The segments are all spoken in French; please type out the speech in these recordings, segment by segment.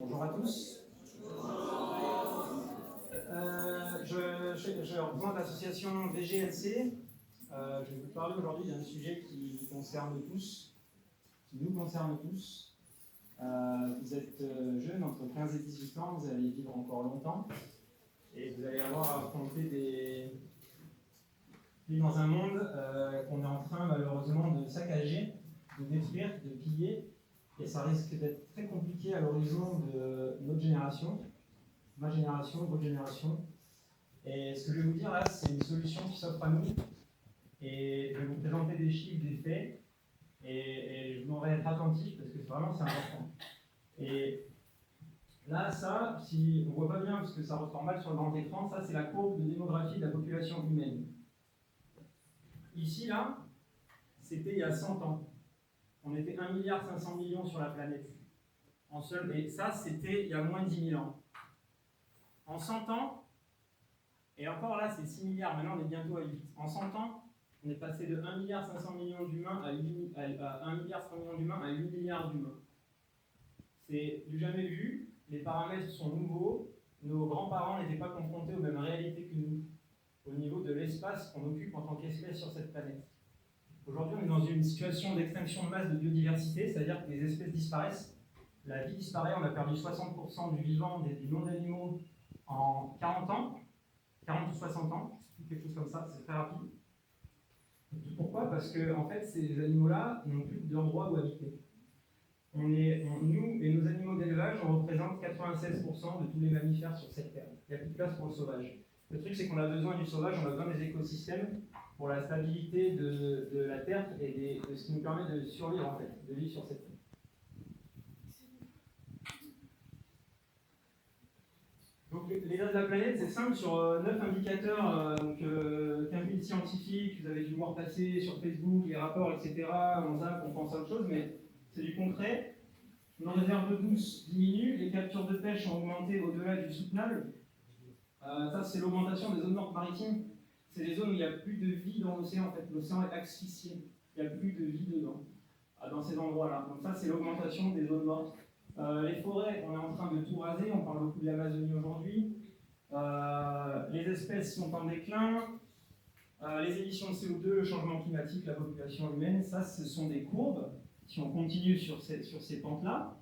Bonjour à tous. Je représente l'association VGLC. Je vais vous parler aujourd'hui d'un sujet qui concerne tous, qui nous concerne tous. Vous êtes jeunes, entre 15 et 18 ans, vous allez vivre encore longtemps et vous allez avoir à affronter vivre dans un monde qu'on est en train malheureusement de saccager, de détruire, de piller. Et ça risque d'être très compliqué à l'horizon de notre génération, ma génération, votre génération. Et ce que je vais vous dire là, c'est une solution qui s'offre à nous. Et je vais vous présenter des chiffres, des faits. Et je m'en vais être attentif parce que vraiment c'est important. Et là, ça, si on ne voit pas bien parce que ça ressort mal sur le grand écran, ça c'est la courbe de démographie de la population humaine. Ici, là, c'était il y a 100 ans. On était 1,5 milliard sur la planète. Et ça, c'était il y a moins de 10 000 ans. En 100 ans, et encore là, c'est 6 milliards, maintenant on est bientôt à 8. En 100 ans, on est passé de 1,5 milliard d'humains à 1,1 milliard à 8 milliards d'humains. C'est du jamais vu, les paramètres sont nouveaux, nos grands-parents n'étaient pas confrontés aux mêmes réalités que nous, au niveau de l'espace qu'on occupe en tant qu'espèce sur cette planète. Aujourd'hui, on est dans une situation d'extinction de masse de biodiversité, c'est-à-dire que les espèces disparaissent, la vie disparaît, on a perdu 60% du vivant, du monde d'animaux en 40 ans, 40 ou 60 ans, quelque chose comme ça, c'est très rapide. Pourquoi ? Parce que en fait, ces animaux-là n'ont plus d'endroit où habiter. Nous et nos animaux d'élevage, on représente 96% de tous les mammifères sur cette terre. Il n'y a plus de place pour le sauvage. Le truc, c'est qu'on a besoin du sauvage, on a besoin des écosystèmes pour la stabilité de la terre et de ce qui nous permet de survivre, en fait, de vivre sur cette terre. Donc, l'état de la planète, c'est simple, sur 9 indicateurs qu'invite scientifique, vous avez dû voir passer sur Facebook, les rapports, etc. On zappe, on pense à autre chose, mais c'est du concret. Nos réserves d'eau douce diminuent, les captures de pêche ont augmenté au-delà du soutenable. Ça, c'est l'augmentation des zones mortes maritimes. C'est des zones où il n'y a plus de vie dans l'océan, en fait. L'océan est asphyxié. Il n'y a plus de vie dedans, dans ces endroits-là. Donc ça, c'est l'augmentation des zones mortes. Les forêts, on est en train de tout raser. On parle beaucoup de l'Amazonie aujourd'hui. Les espèces sont en déclin. Les émissions de CO2, le changement climatique, la population humaine, ça, ce sont des courbes. Si on continue sur ces pentes-là,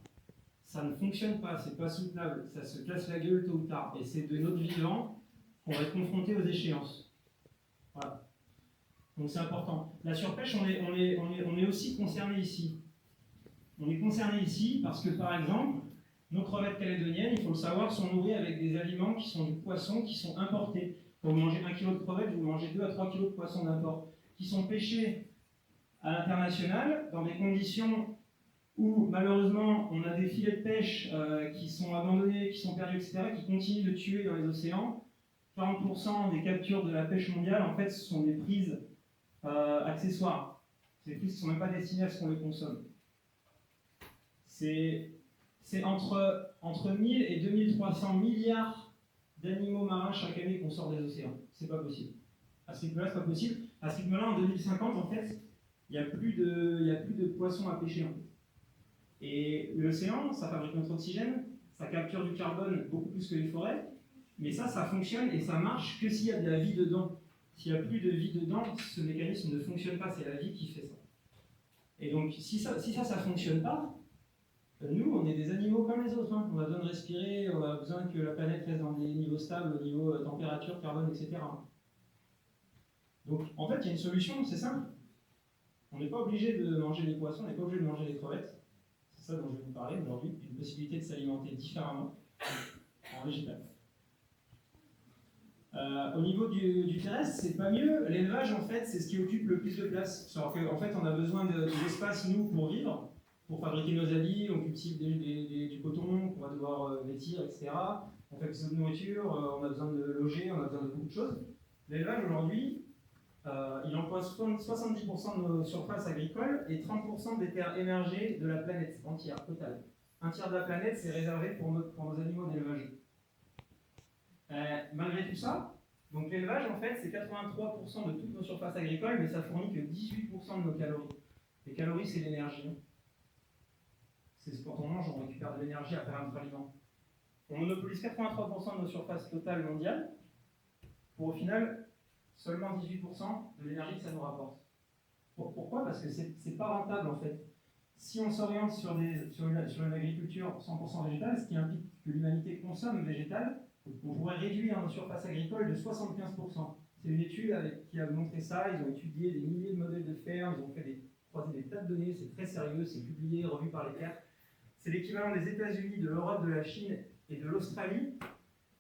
ça ne fonctionne pas, c'est pas soutenable, ça se casse la gueule tôt ou tard. Et c'est de notre vivant qu'on va être confronté aux échéances. Voilà. Donc c'est important. La surpêche, on est aussi concerné ici. On est concerné ici parce que, par exemple, nos crevettes calédoniennes, il faut le savoir, sont nourries avec des aliments qui sont du poisson, qui sont importés. Quand vous mangez 1 kg de crevettes, vous mangez 2 à 3 kg de poisson d'import, qui sont pêchés à l'international, dans des conditions où malheureusement on a des filets de pêche qui sont abandonnés, qui sont perdus, etc., qui continuent de tuer dans les océans. 40% des captures de la pêche mondiale, en fait, ce sont des prises accessoires. C'est des prises qui ne sont même pas destinées à ce qu'on les consomme. C'est entre 1000 et 2300 milliards d'animaux marins chaque année qu'on sort des océans. C'est pas possible. À ce rythme-là, c'est pas possible. À ce rythme-là, en 2050, en fait, il n'y a plus de poissons à pêcher, en fait. Et l'océan, ça fabrique notre oxygène, ça capture du carbone beaucoup plus que les forêts, mais ça fonctionne et ça marche que s'il y a de la vie dedans. S'il n'y a plus de vie dedans, ce mécanisme ne fonctionne pas, c'est la vie qui fait ça. Et donc, si ça ne fonctionne pas, nous, on est des animaux comme les autres, hein. On a besoin de respirer, on a besoin que la planète reste dans des niveaux stables, au niveau température, carbone, etc. Donc, en fait, il y a une solution, c'est simple. On n'est pas obligé de manger des poissons, on n'est pas obligé de manger des crevettes. C'est ça dont je vais vous parler aujourd'hui, une possibilité de s'alimenter différemment en végétal. Au niveau du terrestre, c'est pas mieux. L'élevage, en fait, c'est ce qui occupe le plus de place. Alors qu'en fait, on a besoin d'espace, nous, pour vivre, pour fabriquer nos habits, on cultive du coton qu'on va devoir vêtir, etc. On fait plus de nourriture, on a besoin de loger, on a besoin de beaucoup de choses. L'élevage, aujourd'hui, il emploie 70% de nos surfaces agricoles et 30% des terres émergées de la planète entière, totale. Un tiers de la planète, c'est réservé pour nos animaux d'élevage. Malgré tout ça, donc l'élevage, en fait, c'est 83% de toutes nos surfaces agricoles, mais ça fournit que 18% de nos calories. Les calories, c'est l'énergie. c'est quand on mange, on récupère de l'énergie à faire un notre aliment. On monopolise 83% de nos surfaces totales mondiales, pour au final seulement 18% de l'énergie que ça nous rapporte. Pourquoi? Parce que c'est pas rentable en fait. Si on s'oriente sur une agriculture 100% végétale, ce qui implique que l'humanité consomme végétal, on pourrait réduire nos surfaces agricoles de 75%. C'est une étude qui a montré ça, ils ont étudié des milliers de modèles de ferme, ils ont croisé des tas de données, c'est très sérieux, c'est publié, revu par les pairs. C'est l'équivalent des États-Unis, de l'Europe, de la Chine et de l'Australie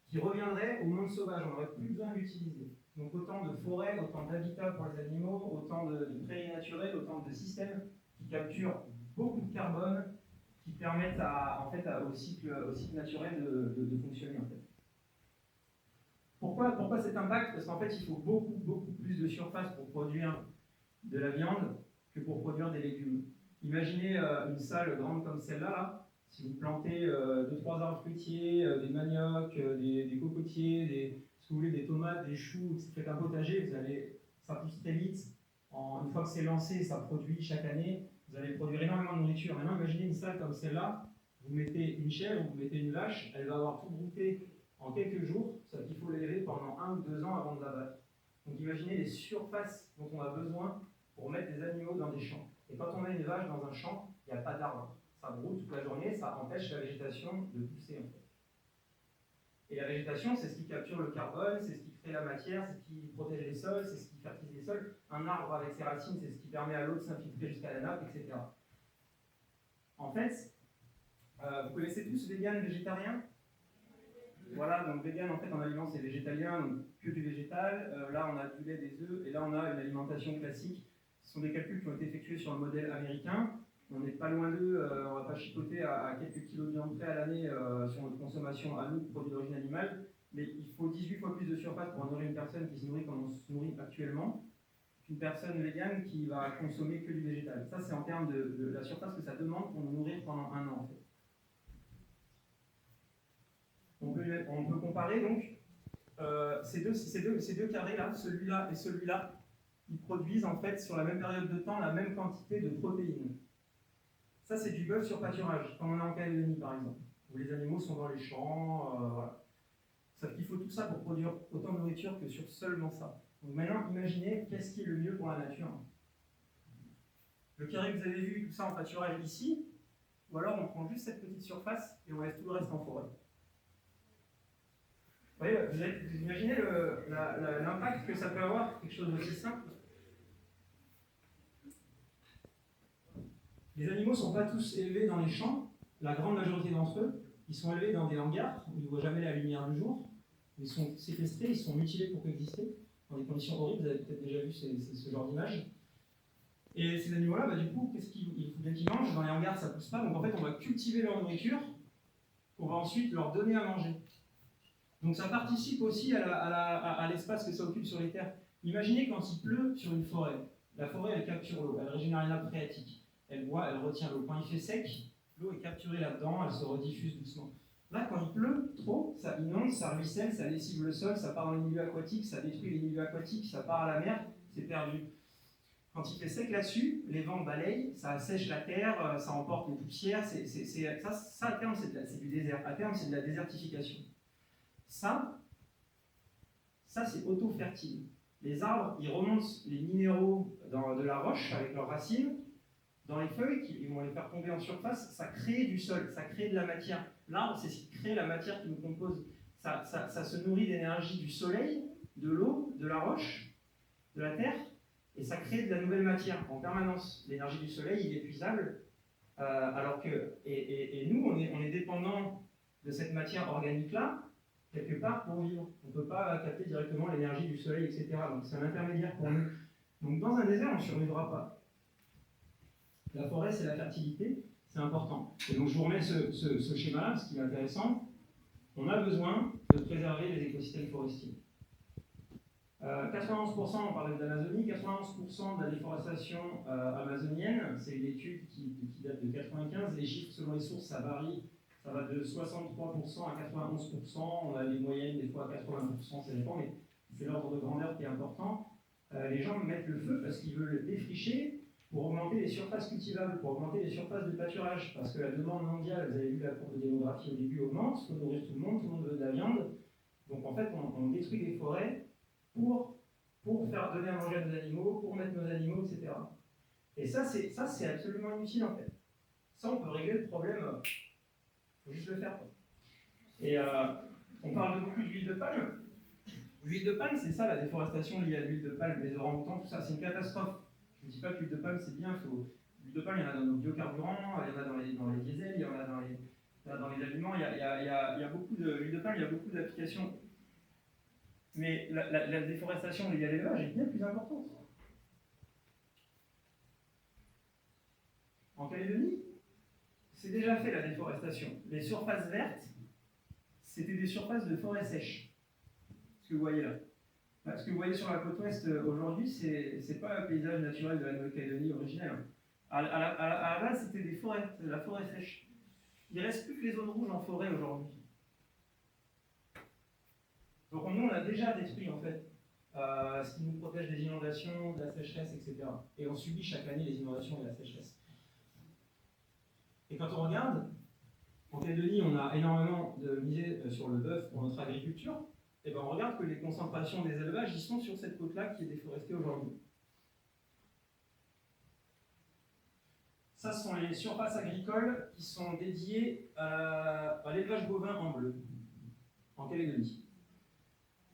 qui reviendrait au monde sauvage, on n'aurait plus besoin d'utiliser. Donc autant de forêts, autant d'habitats pour les animaux, autant de prairies naturelles, autant de systèmes qui capturent beaucoup de carbone, qui permettent au cycle naturel de fonctionner. En fait. Pourquoi cet impact? Parce qu'en fait, il faut beaucoup plus de surface pour produire de la viande que pour produire des légumes. Imaginez une salle grande comme celle-là, là. Si vous plantez 2-3 arbres fruitiers, des maniocs, des cocotiers, si vous voulez, des tomates, des choux, si vous faites un potager, ça pousse très vite. Une fois que c'est lancé, ça produit chaque année. Vous allez produire énormément de nourriture. Maintenant, imaginez une salle comme celle-là. Vous mettez une chèvre, vous mettez une vache, elle va avoir tout brouté en quelques jours. Ça veut dire qu'il faut l'élever pendant 1 ou 2 ans avant de l'abattre. Donc imaginez les surfaces dont on a besoin pour mettre des animaux dans des champs. Et quand on met une vache dans un champ, il n'y a pas d'arbre. Ça broute toute la journée, ça empêche la végétation de pousser en fait. Et la végétation, c'est ce qui capture le carbone, c'est ce qui crée la matière, c'est ce qui protège les sols, c'est ce qui fertilise les sols. Un arbre avec ses racines, c'est ce qui permet à l'eau de s'infiltrer jusqu'à la nappe, etc. En fait, vous connaissez tous vegan, végétarien? Voilà, donc vegan en fait en aliment c'est végétalien, donc que du végétal. Là on a du lait, des œufs, et là on a une alimentation classique. Ce sont des calculs qui ont été effectués sur le modèle américain. On n'est pas loin d'eux, on ne va pas chipoter à quelques kilos de viande près à l'année sur notre consommation à nous de produits d'origine animale, mais il faut 18 fois plus de surface pour nourrir une personne qui se nourrit comme on se nourrit actuellement, qu'une personne végane qui va consommer que du végétal. Ça c'est en termes de la surface que ça demande pour nous nourrir pendant 1 an en fait. On peut comparer donc ces deux carrés là, celui-là et celui-là, ils produisent en fait sur la même période de temps la même quantité de protéines. Ça, c'est du bœuf sur pâturage, comme on a en Calédonie par exemple, où les animaux sont dans les champs, voilà. Sauf qu'il faut tout ça pour produire autant de nourriture que sur seulement ça. Donc maintenant, imaginez qu'est-ce qui est le mieux pour la nature. Le carré que vous avez vu, tout ça en pâturage ici, ou alors on prend juste cette petite surface et on laisse tout le reste en forêt. Vous voyez, vous imaginez l'impact que ça peut avoir, quelque chose d'aussi simple. Les animaux ne sont pas tous élevés dans les champs, la grande majorité d'entre eux, ils sont élevés dans des hangars où ils ne voient jamais la lumière du jour, ils sont séquestrés, ils sont mutilés pour coexister, dans des conditions horribles, vous avez peut-être déjà vu ce genre d'image. Et ces animaux-là, du coup, qu'est-ce qu'il faut bien qu'ils mangent? Dans les hangars, ça ne pousse pas, donc en fait, on va cultiver leur nourriture, qu'on va ensuite leur donner à manger. Donc ça participe aussi à l'espace que ça occupe sur les terres. Imaginez quand il pleut sur une forêt. La forêt, elle capture l'eau, elle régénère les nappes phréatiques. Elle boit, elle retient l'eau. Quand il fait sec, l'eau est capturée là-dedans, elle se rediffuse doucement. Là, quand il pleut trop, ça inonde, ça ruisselle, ça lessive le sol, ça part dans les milieux aquatiques, ça détruit les milieux aquatiques, ça part à la mer, c'est perdu. Quand il fait sec là-dessus, les vents balayent, ça assèche la terre, ça emporte les poussières. Ça, à terme, c'est du désert. À terme, c'est de la désertification. Ça c'est auto-fertile. Les arbres, ils remontent les minéraux de la roche avec leurs racines dans les feuilles, ils vont les faire tomber en surface, ça crée du sol, ça crée de la matière. L'arbre, c'est ce qui crée la matière qui nous compose. Ça se nourrit d'énergie du soleil, de l'eau, de la roche, de la terre, et ça crée de la nouvelle matière en permanence. L'énergie du soleil est inépuisable, alors que, et nous, on est dépendant de cette matière organique-là, quelque part pour vivre. On ne peut pas capter directement l'énergie du soleil, etc. Donc c'est un intermédiaire pour nous. Donc dans un désert, on ne survivra pas. La forêt, c'est la fertilité, c'est important. Et donc je vous remets ce schéma-là, parce qu'il est intéressant. On a besoin de préserver les écosystèmes forestiers. 91%, on parlait de l'Amazonie, 91% de la déforestation amazonienne, c'est une étude qui date de 1995. Les chiffres, selon les sources, ça varie. Ça va de 63% à 91%, on a des moyennes des fois à 80%, ça dépend, mais c'est l'ordre de grandeur qui est important. Les gens mettent le feu parce qu'ils veulent défricher pour augmenter les surfaces cultivables, pour augmenter les surfaces de pâturage, parce que la demande mondiale, vous avez vu la courbe de démographie au début augmente, il faut nourrir tout le monde veut de la viande. Donc en fait, on détruit les forêts pour faire donner à manger à nos animaux, pour mettre nos animaux, etc. Et ça, c'est absolument inutile en fait. Ça, on peut régler le problème, il faut juste le faire. Et on parle beaucoup d'huile de palme. L'huile de palme, c'est ça la déforestation liée à l'huile de palme, les orang-outans, tout ça, c'est une catastrophe. Je ne dis pas que l'huile de palme c'est bien, l'huile de palme il y en a dans nos biocarburants, il y en a dans les diesels, il y en a dans les aliments, il y a beaucoup l'huile de palme, il y a beaucoup d'applications. Mais la déforestation liée à l'élevage est bien plus importante. En Calédonie, c'est déjà fait la déforestation. Les surfaces vertes, c'était des surfaces de forêt sèche. Ce que vous voyez là. Ce que vous voyez sur la côte ouest aujourd'hui, c'est pas le paysage naturel de la Nouvelle-Calédonie originelle. À la base, c'était des forêts, de la forêt sèche. Il ne reste plus que les zones rouges en forêt aujourd'hui. Donc nous, on a déjà détruit en fait ce qui nous protège des inondations, de la sécheresse, etc. Et on subit chaque année les inondations et la sécheresse. Et quand on regarde, en Calédonie, on a énormément misé sur le bœuf pour notre agriculture. Et bien on regarde que les concentrations des élevages, ils sont sur cette côte-là qui est déforestée aujourd'hui. Ça, ce sont les surfaces agricoles qui sont dédiées à l'élevage bovin en bleu, en Calédonie.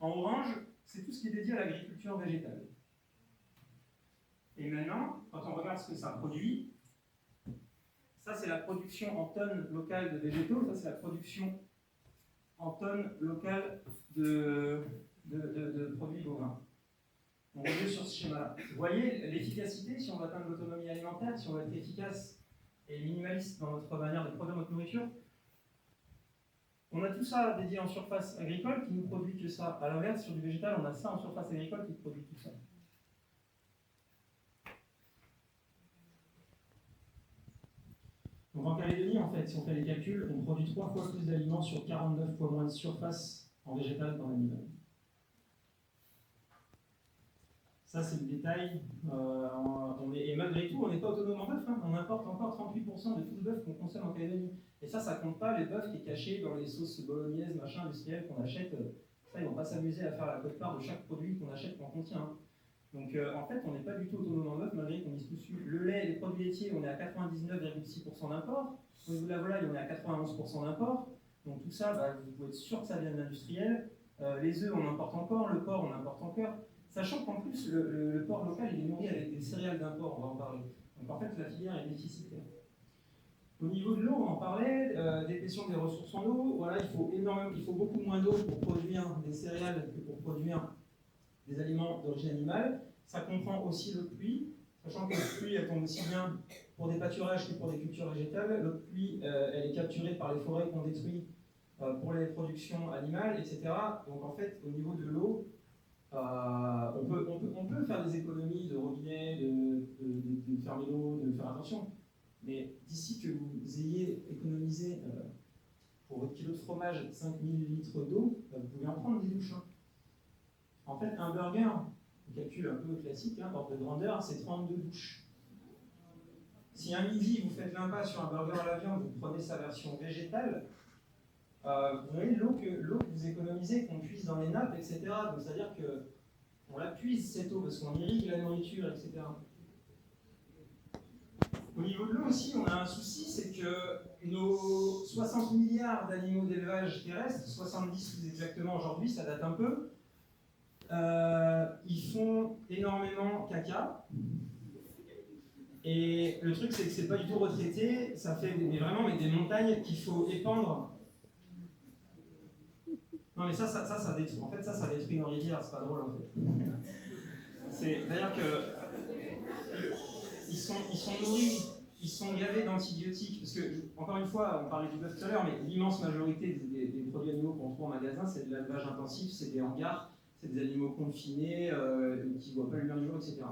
En orange, c'est tout ce qui est dédié à l'agriculture végétale. Et maintenant, quand on regarde ce que ça produit, ça c'est la production en tonnes locales de végétaux, ça c'est la production en tonnes locales de produits bovins. On revient sur ce schéma-là. Vous voyez l'efficacité, si on veut atteindre l'autonomie alimentaire, si on veut être efficace et minimaliste dans notre manière de produire notre nourriture, on a tout ça dédié en surface agricole qui ne produit que ça. À l'inverse, sur du végétal, on a ça en surface agricole qui produit tout ça. Donc en Calédonie, en fait, si on fait les calculs, on produit 3 fois plus d'aliments sur 49 fois moins de surface en végétal qu'en animal. Ça, c'est le détail. Et malgré tout, on n'est pas autonome en bœuf. Hein. On importe encore 38% de tout le bœuf qu'on consomme en Calédonie. Et ça compte pas les bœufs qui est caché dans les sauces bolognaises, machin, industrielles qu'on achète. Ça, ils vont pas s'amuser à faire la quote-part de chaque produit qu'on achète qu'on contient. Hein. Donc en fait, on n'est pas du tout autonome en bœuf, malgré qu'on mise tout dessus. Le lait, les produits laitiers, on est à 99,6% d'import. Au niveau de la volaille, on est à 91% d'import. Donc tout ça, vous pouvez être sûr que ça vient de l'industriel. Les œufs, on importe encore. Le porc, on importe encore. Sachant qu'en plus, le porc local, il est nourri avec des céréales d'import, on va en parler. Donc en fait, la filière est déficitaire. Au niveau de l'eau, on en parlait, des questions des ressources en eau. Voilà, il faut beaucoup moins d'eau pour produire des céréales que pour produire des aliments d'origine animale. Ça comprend aussi l'eau de pluie, sachant que l'eau de pluie, elle tombe aussi bien pour des pâturages que pour des cultures végétales. L'eau de pluie, elle est capturée par les forêts qu'on détruit pour les productions animales, etc. Donc en fait, au niveau de l'eau, on peut faire des économies de robinet, de fermer l'eau, de faire attention. Mais d'ici que vous ayez économisé pour votre kilo de fromage 5000 litres d'eau, vous pouvez en prendre des douches. Hein. En fait, un burger, on calcule un peu classique, d'ordre de grandeur, c'est 32 douches. Si un midi, vous faites l'impasse sur un burger à la viande, vous prenez sa version végétale, vous voyez l'eau que vous économisez, qu'on puise dans les nappes, etc. Donc c'est-à-dire qu'on la puise cette eau, parce qu'on irrigue la nourriture, etc. Au niveau de l'eau aussi, on a un souci, c'est que nos 60 milliards d'animaux d'élevage terrestres, 70 plus exactement aujourd'hui, ça date un peu, ils font énormément caca. Et le truc, c'est que c'est pas du tout retraité, ça fait vraiment des montagnes qu'il faut épandre. Non mais ça détruit. En fait, ça détruit nos rivières, c'est pas drôle en fait. C'est-à-dire que ils sont nourris, ils sont gavés d'antibiotiques. Parce que, encore une fois, on parlait du bœuf tout à l'heure, mais l'immense majorité des produits animaux qu'on trouve en magasin, c'est de l'élevage intensif, c'est des hangars, c'est des animaux confinés, qui ne voient pas le lumière du jour, etc.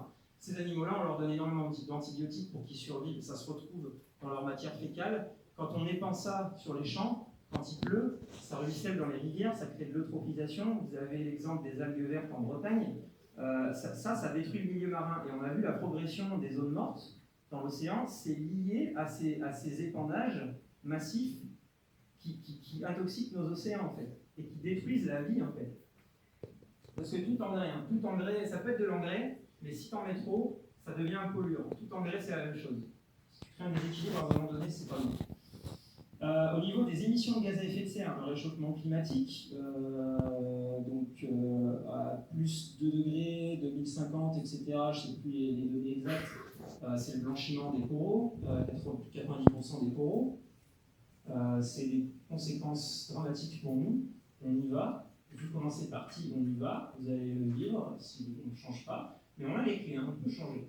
Ces animaux-là, on leur donne énormément d'antibiotiques pour qu'ils survivent, ça se retrouve dans leur matière fécale. Quand on épand ça sur les champs, quand il pleut, ça ruisselle dans les rivières, ça crée de l'eutrophisation. Vous avez l'exemple des algues vertes en Bretagne. Ça détruit le milieu marin. Et on a vu la progression des zones mortes dans l'océan, c'est lié à ces épandages massifs qui intoxiquent nos océans, en fait, et qui détruisent la vie, en fait. Parce que tout engrais, ça peut être de l'engrais, mais si tu en mets trop, ça devient un polluant. Tout engrais, c'est la même chose. Si tu crées un déséquilibre à un moment donné, c'est pas bon. Au niveau des émissions de gaz à effet de serre, le réchauffement climatique, à plus 2 degrés, 2050, etc., je ne sais plus les données exactes, c'est le blanchiment des coraux, 90% des coraux. C'est des conséquences dramatiques pour nous. On y va. Vu comment c'est parti, on y va. Vous allez le vivre si on ne change pas. Mais on a les clés, on peut changer.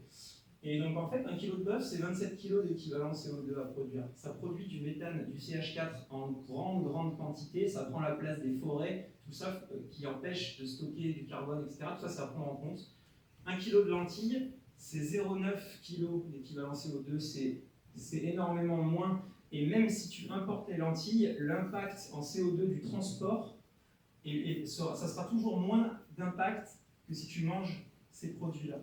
Et donc en fait, 1 kg de bœuf, c'est 27 kg d'équivalent CO2 à produire. Ça produit du méthane, du CH4 en grande quantité. Ça prend la place des forêts, tout ça qui empêche de stocker du carbone, etc. Tout ça, ça prend en compte. 1 kg de lentilles, c'est 0,9 kg d'équivalent CO2. C'est énormément moins. Et même si tu importes les lentilles, l'impact en CO2 du transport, ça sera toujours moins d'impact que si tu manges ces produits-là.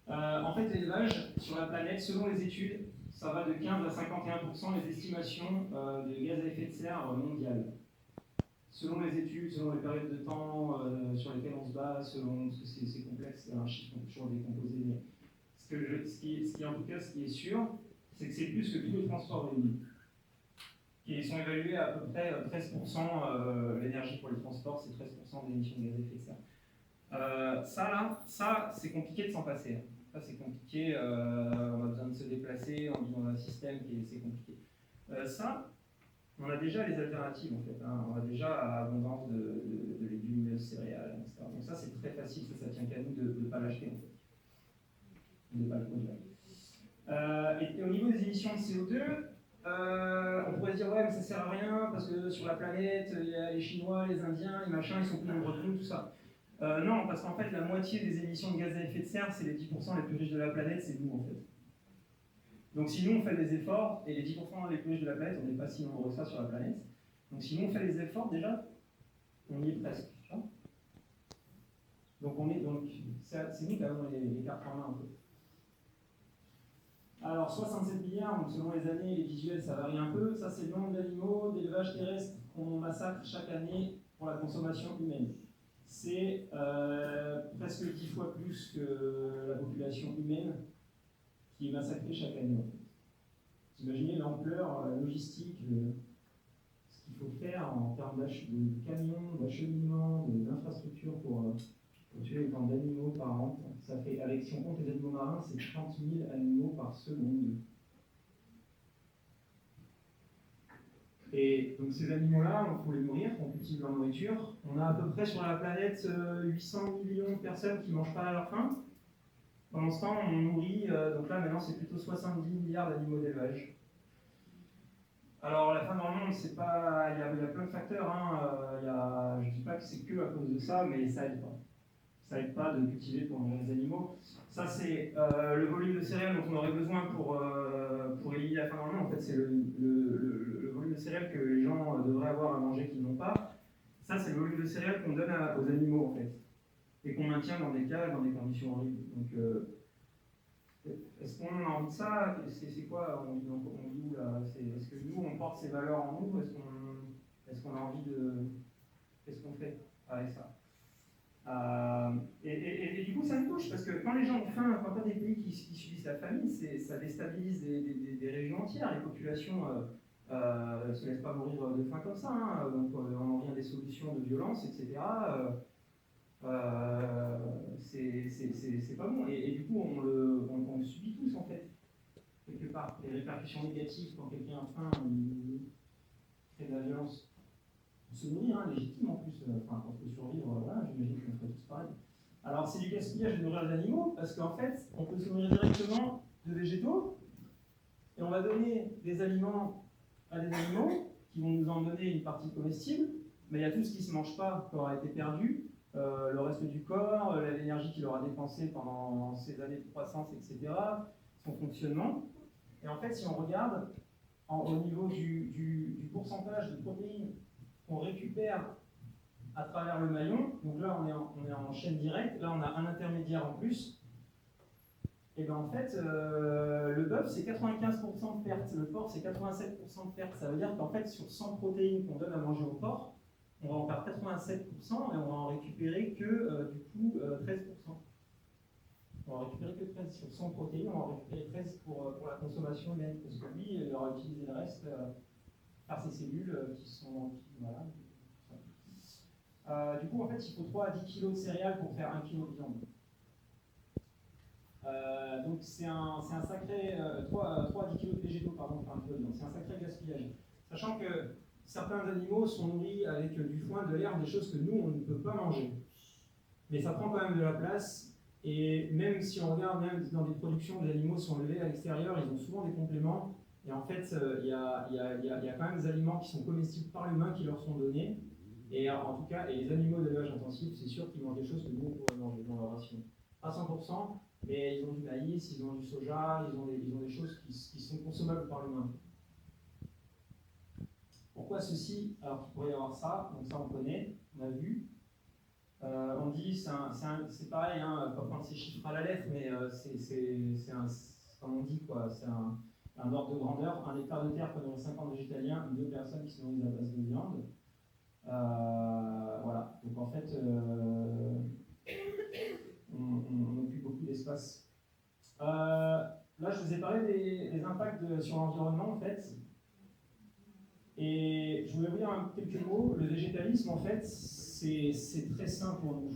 En fait, l'élevage sur la planète, selon les études, ça va de 15 à 51% les estimations de gaz à effet de serre mondiales. Selon les études, selon les périodes de temps sur lesquelles on se base, selon parce que c'est complexe, c'est un chiffre qu'on peut toujours décomposer. Mais ce qui est sûr, c'est que c'est plus que tous les transports réunis. Ils sont évalués à peu près 13%, l'énergie pour les transports, c'est 13% des émissions de gaz à effet de serre. Ça, c'est compliqué de s'en passer. Ça, c'est compliqué, on a besoin de se déplacer, on vit dans un système c'est compliqué. On a déjà les alternatives en fait. On a déjà abondance de légumineuses, céréales, etc. Donc ça, c'est très facile, ça tient qu'à nous de ne pas l'acheter en fait. De ne pas le produire. Et au niveau des émissions de CO2, on pourrait se dire ouais mais ça sert à rien parce que sur la planète il y a les Chinois, les Indiens, les machins, ils sont plus nombreux que nous, tout ça. Non, parce qu'en fait la moitié des émissions de gaz à effet de serre, c'est les 10% les plus riches de la planète, c'est nous en fait. Donc si nous on fait des efforts, et les 10% les plus riches de la planète, on n'est pas si nombreux que ça sur la planète, donc si nous on fait les efforts déjà, on y est presque. Donc c'est nous qui avons les cartes en main un peu. Alors 67 milliards, donc selon les années, les visuels ça varie un peu. Ça c'est le nombre d'animaux d'élevage terrestre qu'on massacre chaque année pour la consommation humaine. C'est presque 10 fois plus que la population humaine qui est massacrée chaque année. En fait. Vous imaginez l'ampleur logistique, ce qu'il faut faire en termes de camions, d'acheminement, d'infrastructures pour tuer autant d'animaux par an. Ça fait, si on compte les animaux marins, c'est 30 000 animaux par seconde. Et donc ces animaux-là, il faut les nourrir, on cultive leur nourriture. On a à peu près sur la planète 800 millions de personnes qui ne mangent pas à leur faim. Pendant ce temps, on nourrit, donc là maintenant c'est plutôt 70 milliards d'animaux d'élevage. Alors la faim dans le monde, c'est pas, il y a plein de facteurs. Je ne dis pas que c'est que à cause de ça, mais ça aide pas. Ça aide pas de cultiver pour manger les animaux. Ça c'est le volume de céréales dont on aurait besoin pour éliminer la faim dans le monde. En fait, c'est le volume de céréales que les gens devraient avoir à manger qu'ils n'ont pas. Ça c'est le volume de céréales qu'on donne aux animaux en fait, et qu'on maintient dans des cages, dans des conditions horribles. Donc est-ce qu'on a envie de ça? C'est quoi? On vit où là? Est-ce que nous on porte ces valeurs en nous? Est-ce qu'on a envie de... Qu'est-ce qu'on fait avec ça? Et du coup, ça me touche parce que quand les gens ont faim, quand tu as des pays qui subissent la famine, ça déstabilise des régions entières. Les populations ne se laissent pas mourir de faim comme ça. Donc, on en vient à des solutions de violence, etc. C'est pas bon. Et du coup, on le subit tous en fait, quelque part. Les répercussions négatives quand quelqu'un a faim, il crée de la violence. Se nourrir, légitime en plus, quand on peut survivre, voilà, j'imagine qu'on ferait tous pareil. Alors c'est du gaspillage de nourrir les animaux, parce qu'en fait, on peut se nourrir directement de végétaux, et on va donner des aliments à des animaux, qui vont nous en donner une partie comestible, mais il y a tout ce qui ne se mange pas, qui aura été perdu, le reste du corps, l'énergie qu'il aura dépensée pendant ces années de croissance, etc., son fonctionnement. Et en fait, si on regarde, au niveau du pourcentage de protéines qu'on récupère à travers le maillon, donc là on est en chaîne directe, là on a un intermédiaire en plus, Et bien en fait, le bœuf c'est 95% de perte, le porc c'est 87% de perte. Ça veut dire qu'en fait, sur 100 protéines qu'on donne à manger au porc, on va en perdre 87% et on va en récupérer que du coup 13%. On va récupérer que 13 sur 100 protéines, on va récupérer 13 pour la consommation humaine, parce que lui, il aura utilisé le reste par ses cellules voilà. Du coup, en fait, il faut 3 à 10 kg de céréales pour faire 1 kg de viande. Donc c'est un sacré 3 à 10 kg de végétaux pardon, pour 1 kg de viande. C'est un sacré gaspillage. Sachant que certains animaux sont nourris avec du foin, de l'herbe, des choses que nous, on ne peut pas manger. Mais ça prend quand même de la place. Et même si on regarde même dans des productions, les animaux sont élevés à l'extérieur, ils ont souvent des compléments. Et en fait, il y a quand même des aliments qui sont comestibles par l'humain qui leur sont donnés. Et en tout cas, et les animaux d'élevage intensif, c'est sûr qu'ils mangent des choses que nous, on pourrait manger dans leur ration. Pas 100%, mais ils ont du maïs, ils ont du soja, ils ont des choses qui sont consommables par l'humain. Pourquoi ceci? Alors qu'il pourrait y avoir ça, donc ça on connaît, on a vu. On dit, c'est pareil, hein, pas prendre ces chiffres à la lettre, mais c'est comme on dit, quoi, c'est un ordre de grandeur. 1 hectare de terre pendant 50 végétaliens, 2 personnes qui se nourrissent à base de viande. Voilà, donc en fait, on occupe beaucoup d'espace. Là, je vous ai parlé des impacts sur l'environnement, en fait. Et je voulais vous dire quelques mots. Le végétalisme, en fait, c'est très sain pour nous.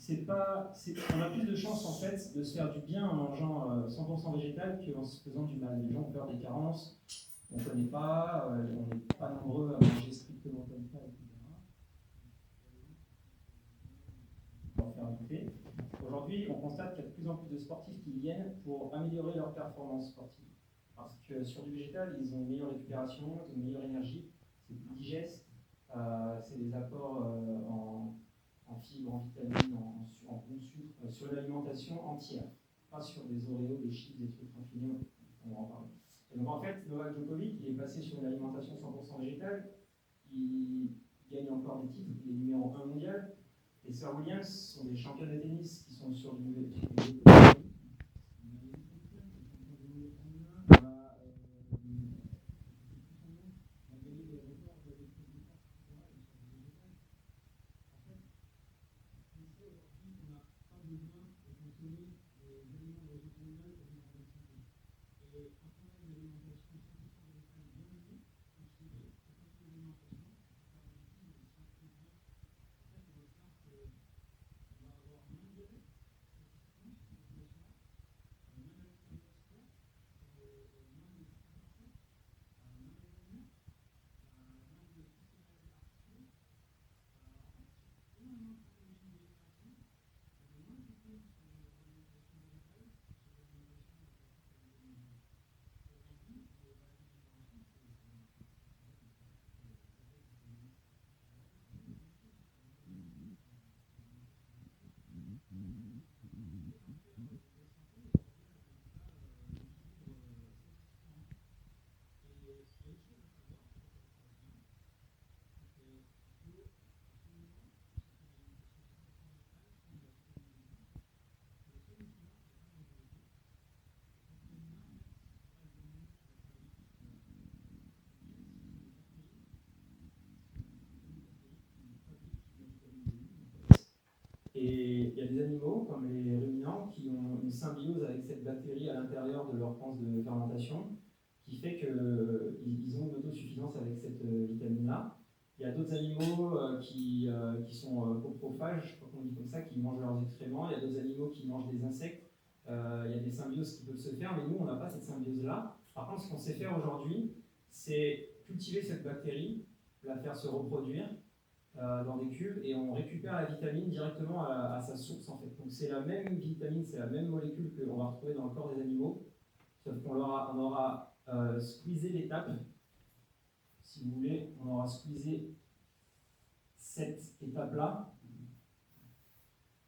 On a plus de chances, en fait, de se faire du bien en mangeant 100% végétal qu'en se faisant du mal. Les gens ont peur des carences, on ne connaît pas, on n'est pas nombreux à manger strictement comme ça, etc. On va faire vite fait. Aujourd'hui, on constate qu'il y a de plus en plus de sportifs qui viennent pour améliorer leur performance sportive. Parce que sur du végétal, ils ont une meilleure récupération, ils ont une meilleure énergie, c'est plus digeste, c'est des apports en fibres, en vitamines, en bon sucre, sur l'alimentation entière, pas sur des Oreos, des chips, des trucs raffinés, on va en parler. Et donc en fait, Novak Djokovic, il est passé sur une alimentation 100% végétale, il gagne encore des titres, il est numéro 1 mondial. Les Sœurs Williams sont des championnes de tennis qui sont sur du Et il y a des animaux, comme les ruminants, qui ont une symbiose avec cette bactérie à l'intérieur de leur panse de fermentation, qui fait qu'ils ont une autosuffisance avec cette vitamine-là. Il y a d'autres animaux qui sont coprophages, je crois qu'on dit comme ça, qui mangent leurs excréments. Il y a d'autres animaux qui mangent des insectes. Il y a des symbioses qui peuvent se faire, mais nous, on n'a pas cette symbiose-là. Par contre, ce qu'on sait faire aujourd'hui, c'est cultiver cette bactérie, la faire se reproduire, dans des cuves et on récupère la vitamine directement à sa source en fait. Donc c'est la même vitamine, c'est la même molécule qu'on va retrouver dans le corps des animaux, sauf qu'on aura squeezé l'étape, si vous voulez, on aura squeezé cette étape-là,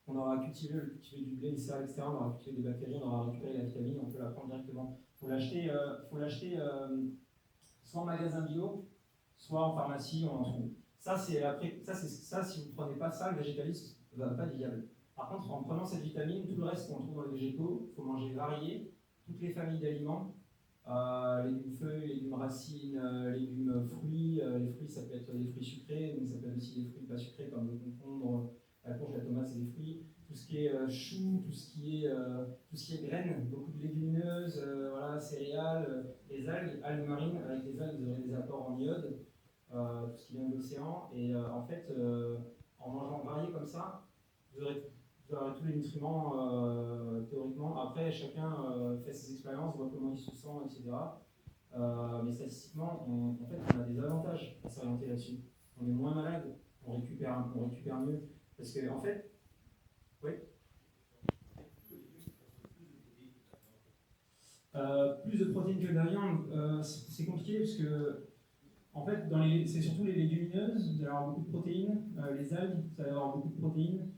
on aura cultivé du blé, etc., on aura cultivé des bactéries, on aura récupéré la vitamine, on peut la prendre directement. Il faut l'acheter soit en magasin bio, soit en pharmacie, on en trouve. Ça, si vous ne prenez pas ça, le végétalisme ne va pas être viable. Par contre, en prenant cette vitamine, tout le reste qu'on trouve dans les végétaux, il faut manger varié, toutes les familles d'aliments, légumes feuilles, légumes racines, légumes fruits. Les fruits, ça peut être des fruits sucrés, mais ça peut être aussi des fruits pas sucrés comme le concombre, la courge, la tomate, c'est des fruits. Tout ce qui est choux, tout ce qui est graines, beaucoup de légumineuses, voilà, céréales, les algues marines. Avec les algues, vous aurez des apports en iode, tout ce qui vient de l'océan. Et en fait, en mangeant varié comme ça, vous aurez tous les nutriments théoriquement. Après, chacun fait ses expériences, voit comment il se sent, etc. Mais statistiquement, en fait, on a des avantages à s'orienter là-dessus. On est moins malade, on récupère mieux. Parce que, en fait, oui. Plus de protéines que de la viande, c'est compliqué parce que, en fait, c'est surtout les légumineuses, vous allez avoir beaucoup de protéines. Les algues, ça va avoir beaucoup de protéines.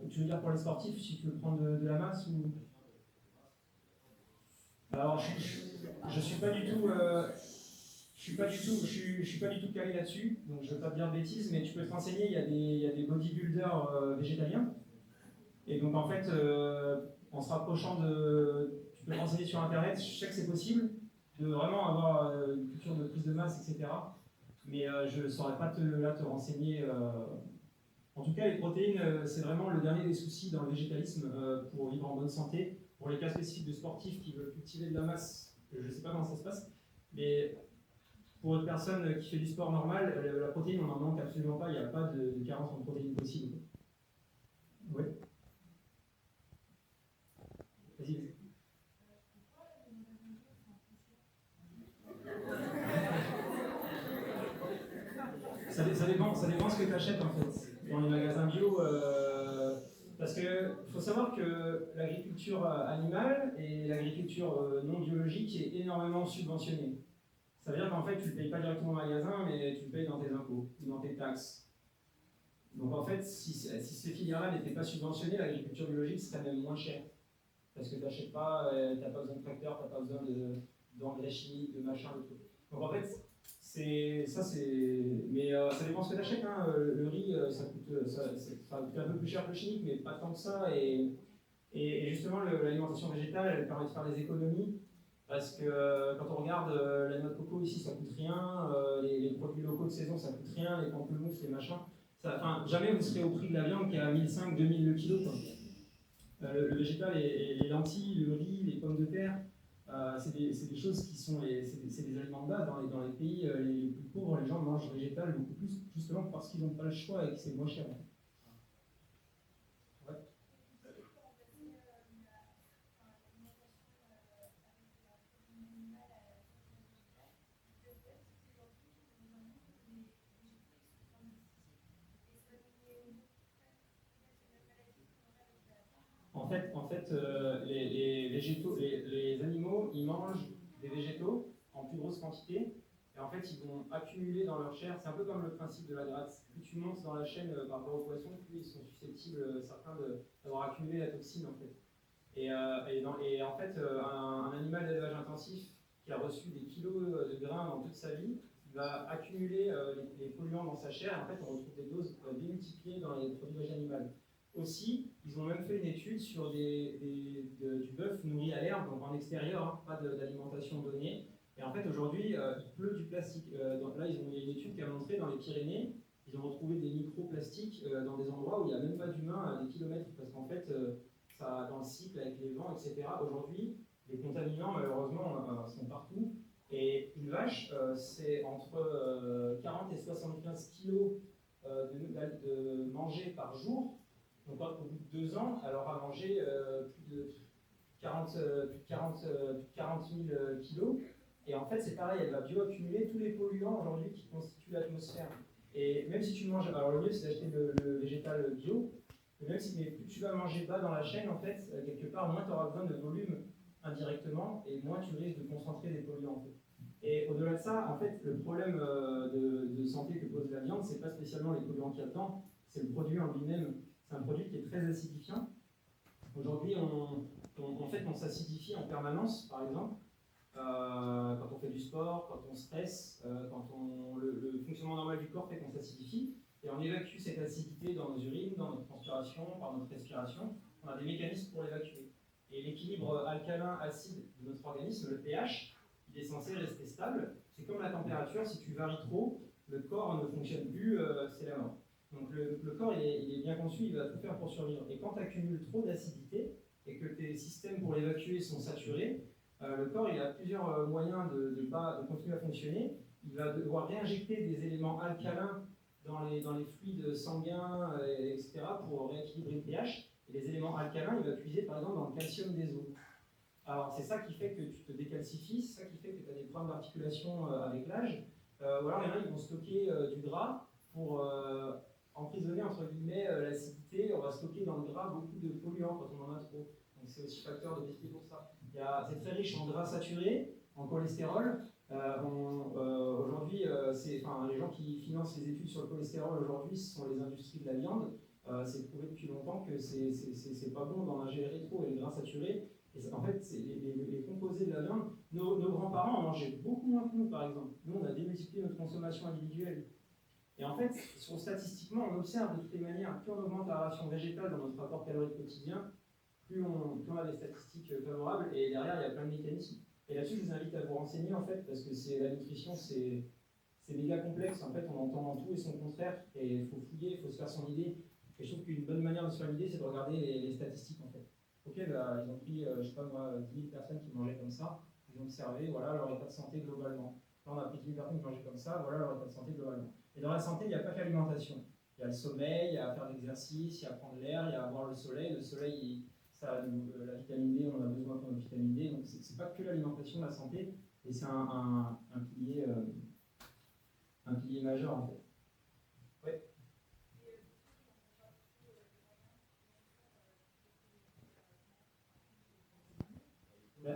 Tu veux dire pour les sportifs, si tu veux prendre de la masse ou... Alors, je suis pas du tout, je suis pas du tout calé là-dessus, donc je ne veux pas te dire de bêtises, mais tu peux te renseigner. Il y a des bodybuilders végétaliens, et donc en fait, en se rapprochant tu peux te renseigner sur internet. Je sais que c'est possible de vraiment avoir une culture de prise de masse, etc. Mais je ne saurais pas te renseigner. En tout cas, les protéines, c'est vraiment le dernier des soucis dans le végétalisme pour vivre en bonne santé. Pour les cas spécifiques de sportifs qui veulent cultiver de la masse, je ne sais pas comment ça se passe, mais pour une personne qui fait du sport normal, la protéine, on n'en manque absolument pas. Il n'y a pas de carence en protéines possible. Oui. Vas-y. Ça dépend ce que tu achètes en fait. Dans les magasins bio, parce qu'il faut savoir que l'agriculture animale et l'agriculture non biologique est énormément subventionnée. Ça veut dire qu'en fait, tu ne le payes pas directement au magasin, mais tu le payes dans tes impôts ou dans tes taxes. Donc en fait, si ces filières-là n'étaient pas subventionnées, l'agriculture biologique serait même moins chère. Parce que tu n'achètes pas, tu n'as pas besoin de tracteur, tu n'as pas besoin d'engrais chimiques, de machin, de trucs. Donc en fait, mais ça dépend ce que tu achètes. Hein. Le riz, ça coûte un peu plus cher que le chimique, mais pas tant que ça. Et justement, l'alimentation végétale, elle permet de faire des économies. Parce que quand on regarde la noix de coco ici, ça coûte rien. Les produits locaux de saison, ça coûte rien. Les pamplemousses, les machins. Jamais vous serez au prix de la viande qui est à 1500-2000 le kilo. Le végétal, les lentilles, le riz, les pommes de terre, c'est des choses qui sont c'est des aliments de base. Dans les pays les plus pauvres, les gens mangent végétal beaucoup plus, justement parce qu'ils n'ont pas le choix et que c'est moins cher. Ouais. En fait les animaux, ils mangent des végétaux en plus grosse quantité, et en fait, ils vont accumuler dans leur chair. C'est un peu comme le principe de la graisse. Plus tu montes dans la chaîne par rapport aux poissons, plus ils sont susceptibles, certains, d'avoir accumulé la toxine, en fait. Et en fait, un animal d'élevage intensif qui a reçu des kilos de grains dans toute sa vie, il va accumuler les polluants dans sa chair. En fait, on retrouve des doses démultipliées dans les produits animaux. Aussi, ils ont même fait une étude sur du bœuf nourri à l'herbe, donc en extérieur, hein, pas d'alimentation donnée. Et en fait, aujourd'hui, il pleut du plastique. Donc là, il y a une étude qui a montré dans les Pyrénées, ils ont retrouvé des microplastiques dans des endroits où il n'y a même pas d'humains à des kilomètres, parce qu'en fait, ça, dans le cycle avec les vents, etc. Aujourd'hui, les contaminants, malheureusement, sont partout. Et une vache, c'est entre 40 et 75 kilos de manger par jour. Donc, au bout de 2 ans, elle aura mangé plus de 40 000 kilos. Et en fait, c'est pareil, elle va bioaccumuler tous les polluants aujourd'hui qui constituent l'atmosphère. Et même si tu manges, alors le mieux c'est d'acheter le végétal bio, mais plus tu vas manger bas dans la chaîne, en fait, quelque part, moins tu auras besoin de volume indirectement, et moins tu risques de concentrer des polluants. En fait. Et au-delà de ça, en fait, le problème de santé que pose la viande, c'est pas spécialement les polluants qu'il y a dedans, c'est le produit en lui-même. C'est un produit qui est très acidifiant. Aujourd'hui, on s'acidifie en permanence, par exemple, quand on fait du sport, quand on stresse, le fonctionnement normal du corps fait qu'on s'acidifie. et on évacue cette acidité dans nos urines, dans notre transpiration, par notre respiration. On a des mécanismes pour l'évacuer. Et l'équilibre alcalin-acide de notre organisme, le pH, il est censé rester stable. C'est comme la température, si tu varies trop, le corps ne fonctionne plus, c'est la mort. Donc le corps, il est bien conçu, il va tout faire pour survivre. Et quand tu accumules trop d'acidité et que tes systèmes pour l'évacuer sont saturés, le corps il a plusieurs moyens de continuer à fonctionner. Il va devoir réinjecter des éléments alcalins dans les fluides sanguins, etc., pour rééquilibrer le pH. Et les éléments alcalins, il va puiser par exemple dans le calcium des os. Alors c'est ça qui fait que tu te décalcifies, c'est ça qui fait que tu as des problèmes d'articulation avec l'âge. Ou alors il y en a qui vont stocker du gras pour emprisonner entre guillemets l'acidité. On va stocker dans le gras beaucoup de polluants quand on en a trop. Donc c'est aussi facteur de risque pour ça. C'est très riche en gras saturés, en cholestérol. Aujourd'hui, les gens qui financent les études sur le cholestérol aujourd'hui, ce sont les industries de la viande. C'est prouvé depuis longtemps que c'est pas bon d'en ingérer trop et les gras saturés. Et en fait, c'est les composés de la viande. Nos grands-parents en mangeaient beaucoup moins que nous, par exemple. Nous, on a démultiplié notre consommation individuelle. Et en fait, statistiquement, on observe de toutes les manières, plus on augmente la ration végétale dans notre rapport calorique quotidien, plus on a des statistiques favorables. Et derrière, il y a plein de mécanismes. Et là-dessus, je vous invite à vous renseigner, en fait, parce que la nutrition, c'est méga complexe. En fait, on entend tout et son contraire. Et il faut fouiller, il faut se faire son idée. Et je trouve qu'une bonne manière de se faire une idée, c'est de regarder les statistiques, en fait. Ok, bah, ils ont pris, je sais pas moi, 10 000 personnes qui mangeaient comme ça. Ils ont observé, voilà leur état de santé globalement. Là, on a pris 10 000 personnes qui mangeaient comme ça, voilà leur état de santé globalement. Et dans la santé, il n'y a pas que l'alimentation. Il y a le sommeil, il y a faire de l'exercice, il y a prendre l'air, il y a avoir le soleil. Le soleil, la vitamine D, on en a besoin pour notre vitamine D. Donc, c'est pas que l'alimentation, la santé, et c'est un pilier majeur en fait. Ouais.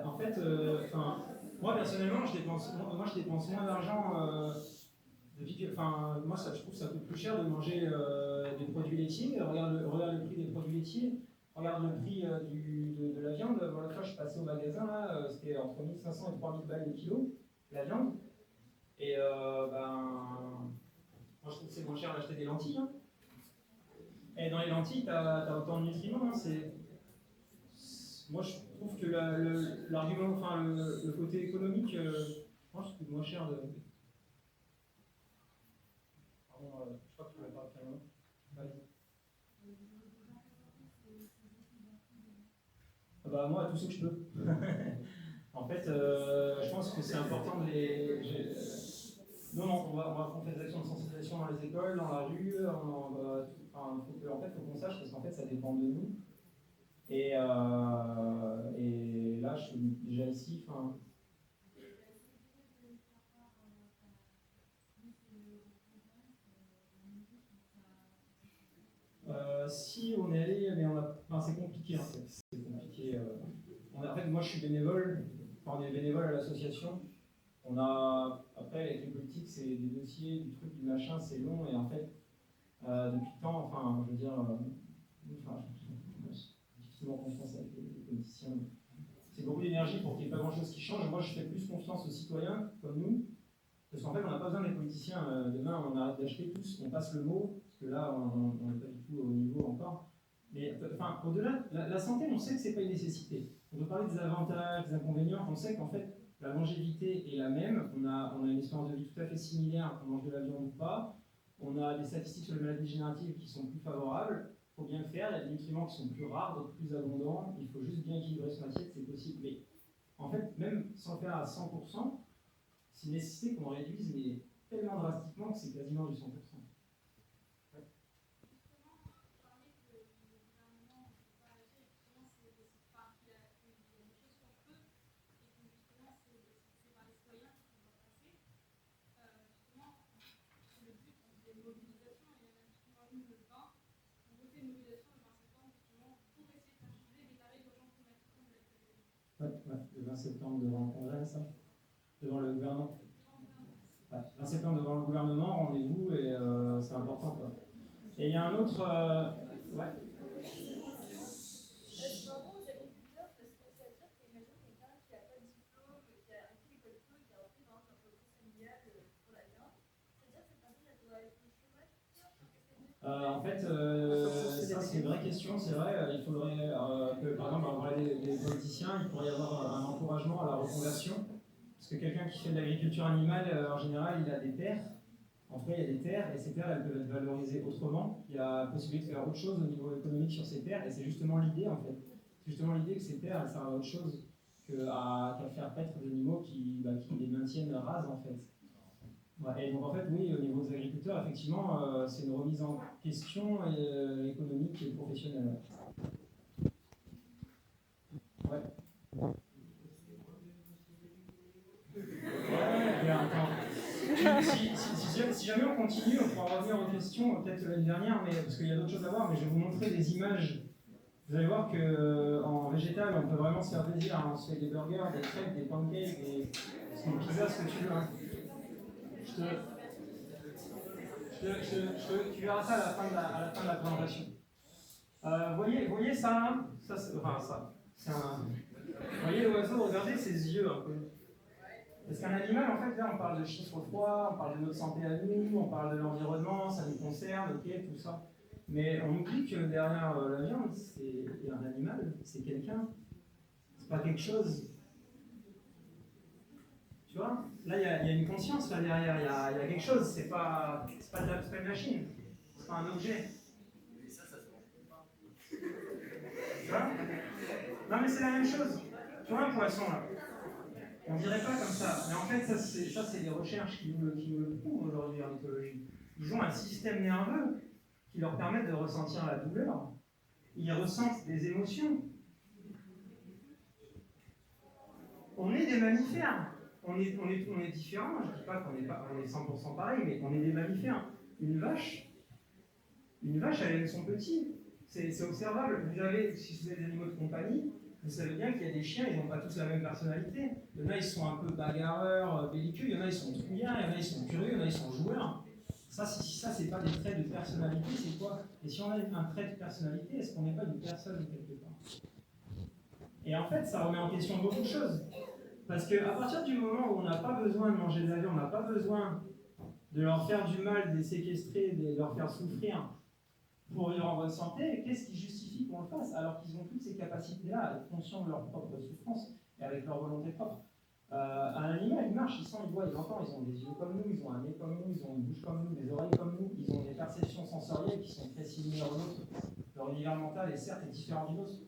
En fait, moi personnellement, je dépense moins d'argent. Moi, je trouve que ça coûte plus cher de manger des produits laitiers. Regarde le prix des produits laitiers. Regarde le prix de la viande. Voilà, fois, je suis passé au magasin, là, c'était entre 1500 et 3000 balles le kilo, la viande. Et moi, je trouve que c'est moins cher d'acheter des lentilles. Hein. Et dans les lentilles, tu as autant de nutriments. Hein, moi, je trouve que l'argument, le côté économique, moi, je trouve moins cher de. Pardon, je crois que tu vas pas faire un. Vas-y. Bah, moi, tout ce que je peux. En fait, je pense que c'est important de les. On fait des actions de sensibilisation dans les écoles, dans la rue. En fait, il faut qu'on sache parce qu'en fait, ça dépend de nous. Et là, je suis déjà ici. Si on est allé, mais c'est compliqué. Hein, c'est compliqué. En fait, moi, je suis bénévole. On est bénévole à l'association. Après, avec les politiques, c'est des dossiers, du truc, du machin, c'est long. Et en fait, depuis le temps, je veux dire, difficilement confiance avec les politiciens. C'est beaucoup d'énergie pour qu'il n'y ait pas grand-chose qui change. Moi, je fais plus confiance aux citoyens, comme nous, parce qu'en fait, on n'a pas besoin des politiciens. Demain, on arrête d'acheter tous, on passe le mot, parce que là, on n'est pas du tout au niveau encore. Mais au-delà, la santé, on sait que ce n'est pas une nécessité. On peut parler des avantages, des inconvénients, on sait qu'en fait, la longévité est la même. On a une espérance de vie tout à fait similaire, qu'on mange de la viande ou pas. On a des statistiques sur les maladies génératives qui sont plus favorables. Il faut bien le faire. Il y a des nutriments qui sont plus rares, d'autres plus abondants. Il faut juste bien équilibrer son assiette, c'est possible. Mais en fait, même sans le faire à 100%, c'est une nécessité qu'on réduise mais tellement drastiquement que c'est quasiment du 100%. Ouais. Le 20 septembre devant le Congrès, ça devant le gouvernement. Ouais, 20 septembre devant le gouvernement, rendez-vous, et c'est important. Quoi. Et il y a un autre. Ouais. En fait, ça c'est une vraie question, c'est vrai. Il faudrait que, par exemple, on parlait des politiciens, il pourrait y avoir un encouragement à la reconversion. Parce que quelqu'un qui fait de l'agriculture animale, en général, il a des terres. En tout cas, il y a des terres, et ces terres, elles peuvent être valorisées autrement. Il y a possibilité de faire autre chose au niveau économique sur ces terres, et c'est justement l'idée, en fait. C'est justement l'idée que ces terres, elles servent à autre chose qu'à faire paître des animaux qui les maintiennent rases, en fait. Ouais, et donc en fait, oui, au niveau des agriculteurs, effectivement, c'est une remise en question économique et professionnelle. Ouais. Ouais, bien, attends. Si jamais on continue, on pourra revenir aux questions, peut-être l'année dernière, mais, parce qu'il y a d'autres choses à voir, mais je vais vous montrer des images. Vous allez voir qu'en végétal, on peut vraiment se faire plaisir. Hein. On se fait des burgers, des crêpes, des pancakes, des pizzas, ce que tu veux. Hein. Tu verras ça à la fin de la présentation. Voyez ça, voyez l'oiseau, regardez ses yeux un peu. Parce qu'un animal, en fait, là, on parle de chiffres froids, on parle de notre santé à nous, on parle de l'environnement, ça nous concerne, ok, tout ça. Mais on oublie que derrière la viande, c'est un animal, c'est quelqu'un, c'est pas quelque chose. Tu vois, là, il y a une conscience là derrière, il y a quelque chose, c'est pas une machine, c'est pas un objet. Tu vois? Non, mais c'est la même chose. Tu vois un poisson là? On dirait pas comme ça, mais en fait, ça c'est des recherches qui nous le prouvent aujourd'hui en éthologie. Ils ont un système nerveux qui leur permet de ressentir la douleur. Ils ressentent des émotions. On est des mammifères. On est différents. Je ne dis pas qu'on est 100% pareil, mais on est des mammifères. Une vache, elle aime son petit. C'est observable. Si vous avez des animaux de compagnie, vous savez bien qu'il y a des chiens, ils n'ont pas tous la même personnalité. Il y en a, ils sont un peu bagarreurs, belliqueux, il y en a, ils sont trouillards, il y en a, ils sont curieux, il y en a, ils sont joueurs. Ça, c'est pas des traits de personnalité, c'est quoi? Et si on a un trait de personnalité, est-ce qu'on n'est pas une personne quelque part? Et en fait, ça remet en question beaucoup de choses. Parce qu'à partir du moment où on n'a pas besoin de manger de la viande, on n'a pas besoin de leur faire du mal, de les séquestrer, de leur faire souffrir pour vivre en bonne santé, qu'est-ce qui justifie qu'on le fasse alors qu'ils ont toutes ces capacités-là à être conscients de leur propre souffrance et avec leur volonté propre? Un animal, il marche, il sent, il voit, il entend, ils ont des yeux comme nous, ils ont un nez comme nous, ils ont une bouche comme nous, des oreilles comme nous, ils ont des perceptions sensorielles qui sont très similaires aux nôtres. Leur univers mental est certes différent du nôtre,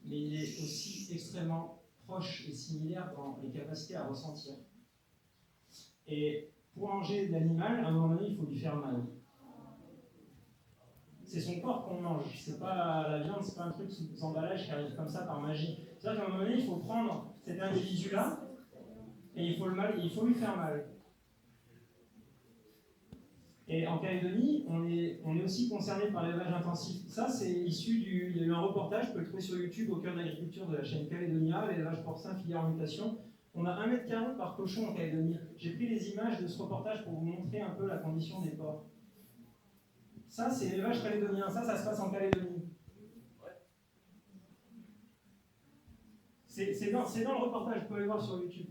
mais il est aussi extrêmement proche et similaire dans les capacités à ressentir. Et pour manger de l'animal, à un moment donné, il faut lui faire mal. C'est son corps qu'on mange, c'est pas la viande, c'est pas un truc sous emballage qui arrive comme ça par magie. C'est-à-dire qu'à un moment donné, il faut prendre cet individu-là et il faut lui faire mal. Et en Calédonie, on est aussi concerné par l'élevage intensif. Ça, c'est issu il y a eu un reportage, vous pouvez le trouver sur YouTube, au cœur de l'agriculture de la chaîne Calédonia, l'élevage porcin filière en mutation. On a 1 m² par cochon en Calédonie. J'ai pris les images de ce reportage pour vous montrer un peu la condition des porcs. Ça, c'est l'élevage calédonien. Ça se passe en Calédonie. C'est dans le reportage, vous pouvez aller voir sur YouTube.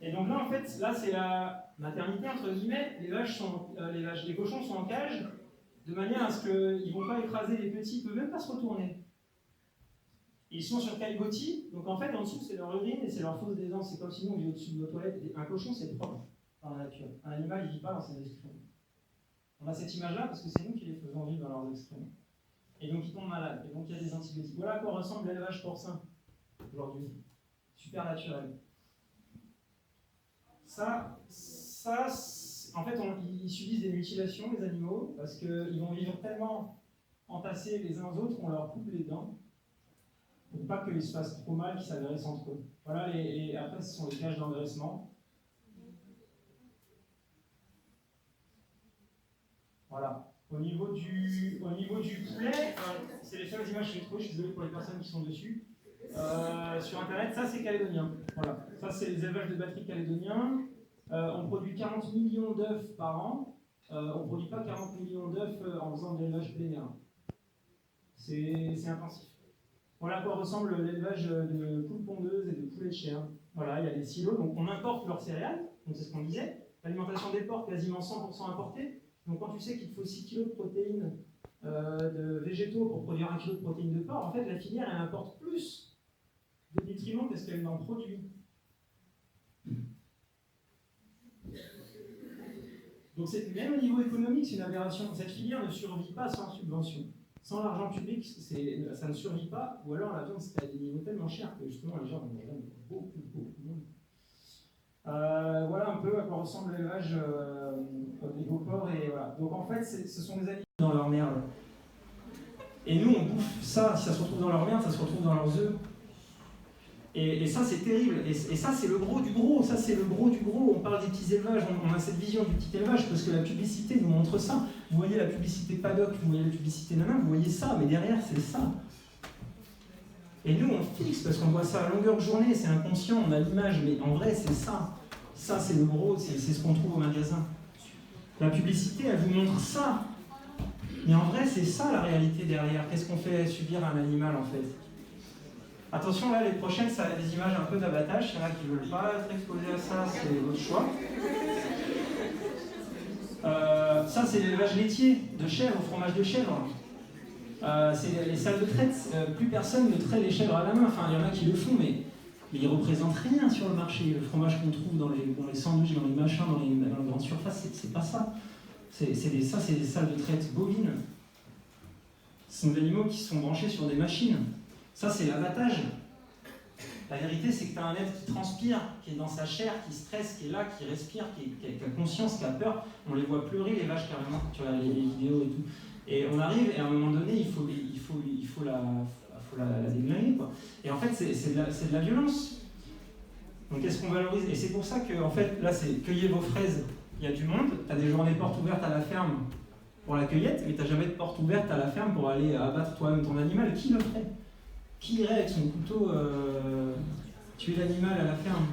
Et donc là, en fait, là, c'est la maternité, entre guillemets. Les cochons sont en cage, de manière à ce qu'ils ne vont pas écraser les petits, ils ne peuvent même pas se retourner. Et ils sont sur caillebotis, donc en fait, en dessous, c'est leur urine et c'est leur fosse d'aisance. C'est comme si nous, on vit au-dessus de nos toilettes. Un cochon, c'est propre dans la nature. Un animal, il ne vit pas dans ses excréments. On a cette image-là parce que c'est nous qui les faisons vivre dans leurs excréments. Et donc, ils tombent malades. Et donc, il y a des antibiotiques. Voilà à quoi ressemble l'élevage porcin aujourd'hui. Super naturel. En fait, ils subissent des mutilations, les animaux, parce qu'ils vont vivre tellement entassés les uns aux autres qu'on leur coupe les dents, pour pas qu'ils se fassent trop mal, qu'ils s'agressent entre eux. Voilà, après, ce sont les cages d'engraissement. Voilà. Au niveau du poulet, c'est les seules images que j'ai trouvées, je suis désolé pour les personnes qui sont dessus. Sur internet, ça c'est calédonien. Voilà. Ça c'est les élevages de batteries calédoniens. On produit 40 millions d'œufs par an. On ne produit pas 40 millions d'œufs en faisant de l'élevage plénière. C'est intensif. Voilà à quoi ressemble l'élevage de poules pondeuses et de poulets de chair. Voilà, il y a des silos, donc on importe leurs céréales, donc c'est ce qu'on disait. L'alimentation des porcs, quasiment 100% importée. Donc quand tu sais qu'il te faut 6 kg de protéines de végétaux pour produire 1 kg de protéines de porc, en fait la filière elle importe plus de nutriments que ce qu'elle en produit. Donc même au niveau économique, c'est une aberration. Cette filière ne survit pas sans subvention. Sans l'argent public, ça ne survit pas, ou alors la viande serait à des niveaux tellement chers que justement les gens en auraient beaucoup de monde. Voilà un peu à quoi ressemble l'élevage des beaux porcs. Et voilà. Donc en fait, ce sont des animaux dans leur merde. Et nous, on bouffe ça. Si ça se retrouve dans leur merde, ça se retrouve dans leurs œufs. Et ça, c'est terrible. Et ça, c'est le gros du gros. Ça, c'est le gros du gros. On parle des petits élevages. On a cette vision du petit élevage parce que la publicité nous montre ça. Vous voyez la publicité paddock, vous voyez la publicité nana, vous voyez ça. Mais derrière, c'est ça. Et nous, on fixe parce qu'on voit ça à longueur de journée. C'est inconscient. On a l'image. Mais en vrai, c'est ça. Ça, c'est le gros. C'est ce qu'on trouve au magasin. La publicité, elle vous montre ça. Mais en vrai, c'est ça la réalité derrière. Qu'est-ce qu'on fait subir à un animal, en fait? Attention, là, les prochaines, ça a des images un peu d'abattage. Il y en a qui ne veulent pas être exposés à ça, c'est votre choix. Ça, c'est l'élevage laitier de chèvres, au fromage de chèvre. C'est les salles de traite. Plus personne ne traite les chèvres à la main. Enfin, il y en a qui le font, mais ils ne représentent rien sur le marché. Le fromage qu'on trouve dans les sandwichs, dans les machins, dans les grandes surfaces, c'est pas ça. Ça, c'est des salles de traite bovines. Ce sont des animaux qui sont branchés sur des machines. Ça, c'est l'abattage. La vérité, c'est que tu as un être qui transpire, qui est dans sa chair, qui stresse, qui est là, qui respire, qui a conscience, qui a peur. On les voit pleurer, les vaches, carrément, quand tu regardes les vidéos et tout. Et on arrive, et à un moment donné, il faut la déglinguer, quoi. Et en fait, c'est de la violence. Donc, qu'est-ce qu'on valorise? Et c'est pour ça que, en fait, là, c'est cueillez vos fraises. Il y a du monde, tu as des journées portes ouvertes à la ferme pour la cueillette, mais tu n'as jamais de porte ouverte à la ferme pour aller abattre toi-même ton animal. Qui le ferait? Qui irait avec son couteau tuer l'animal à la ferme?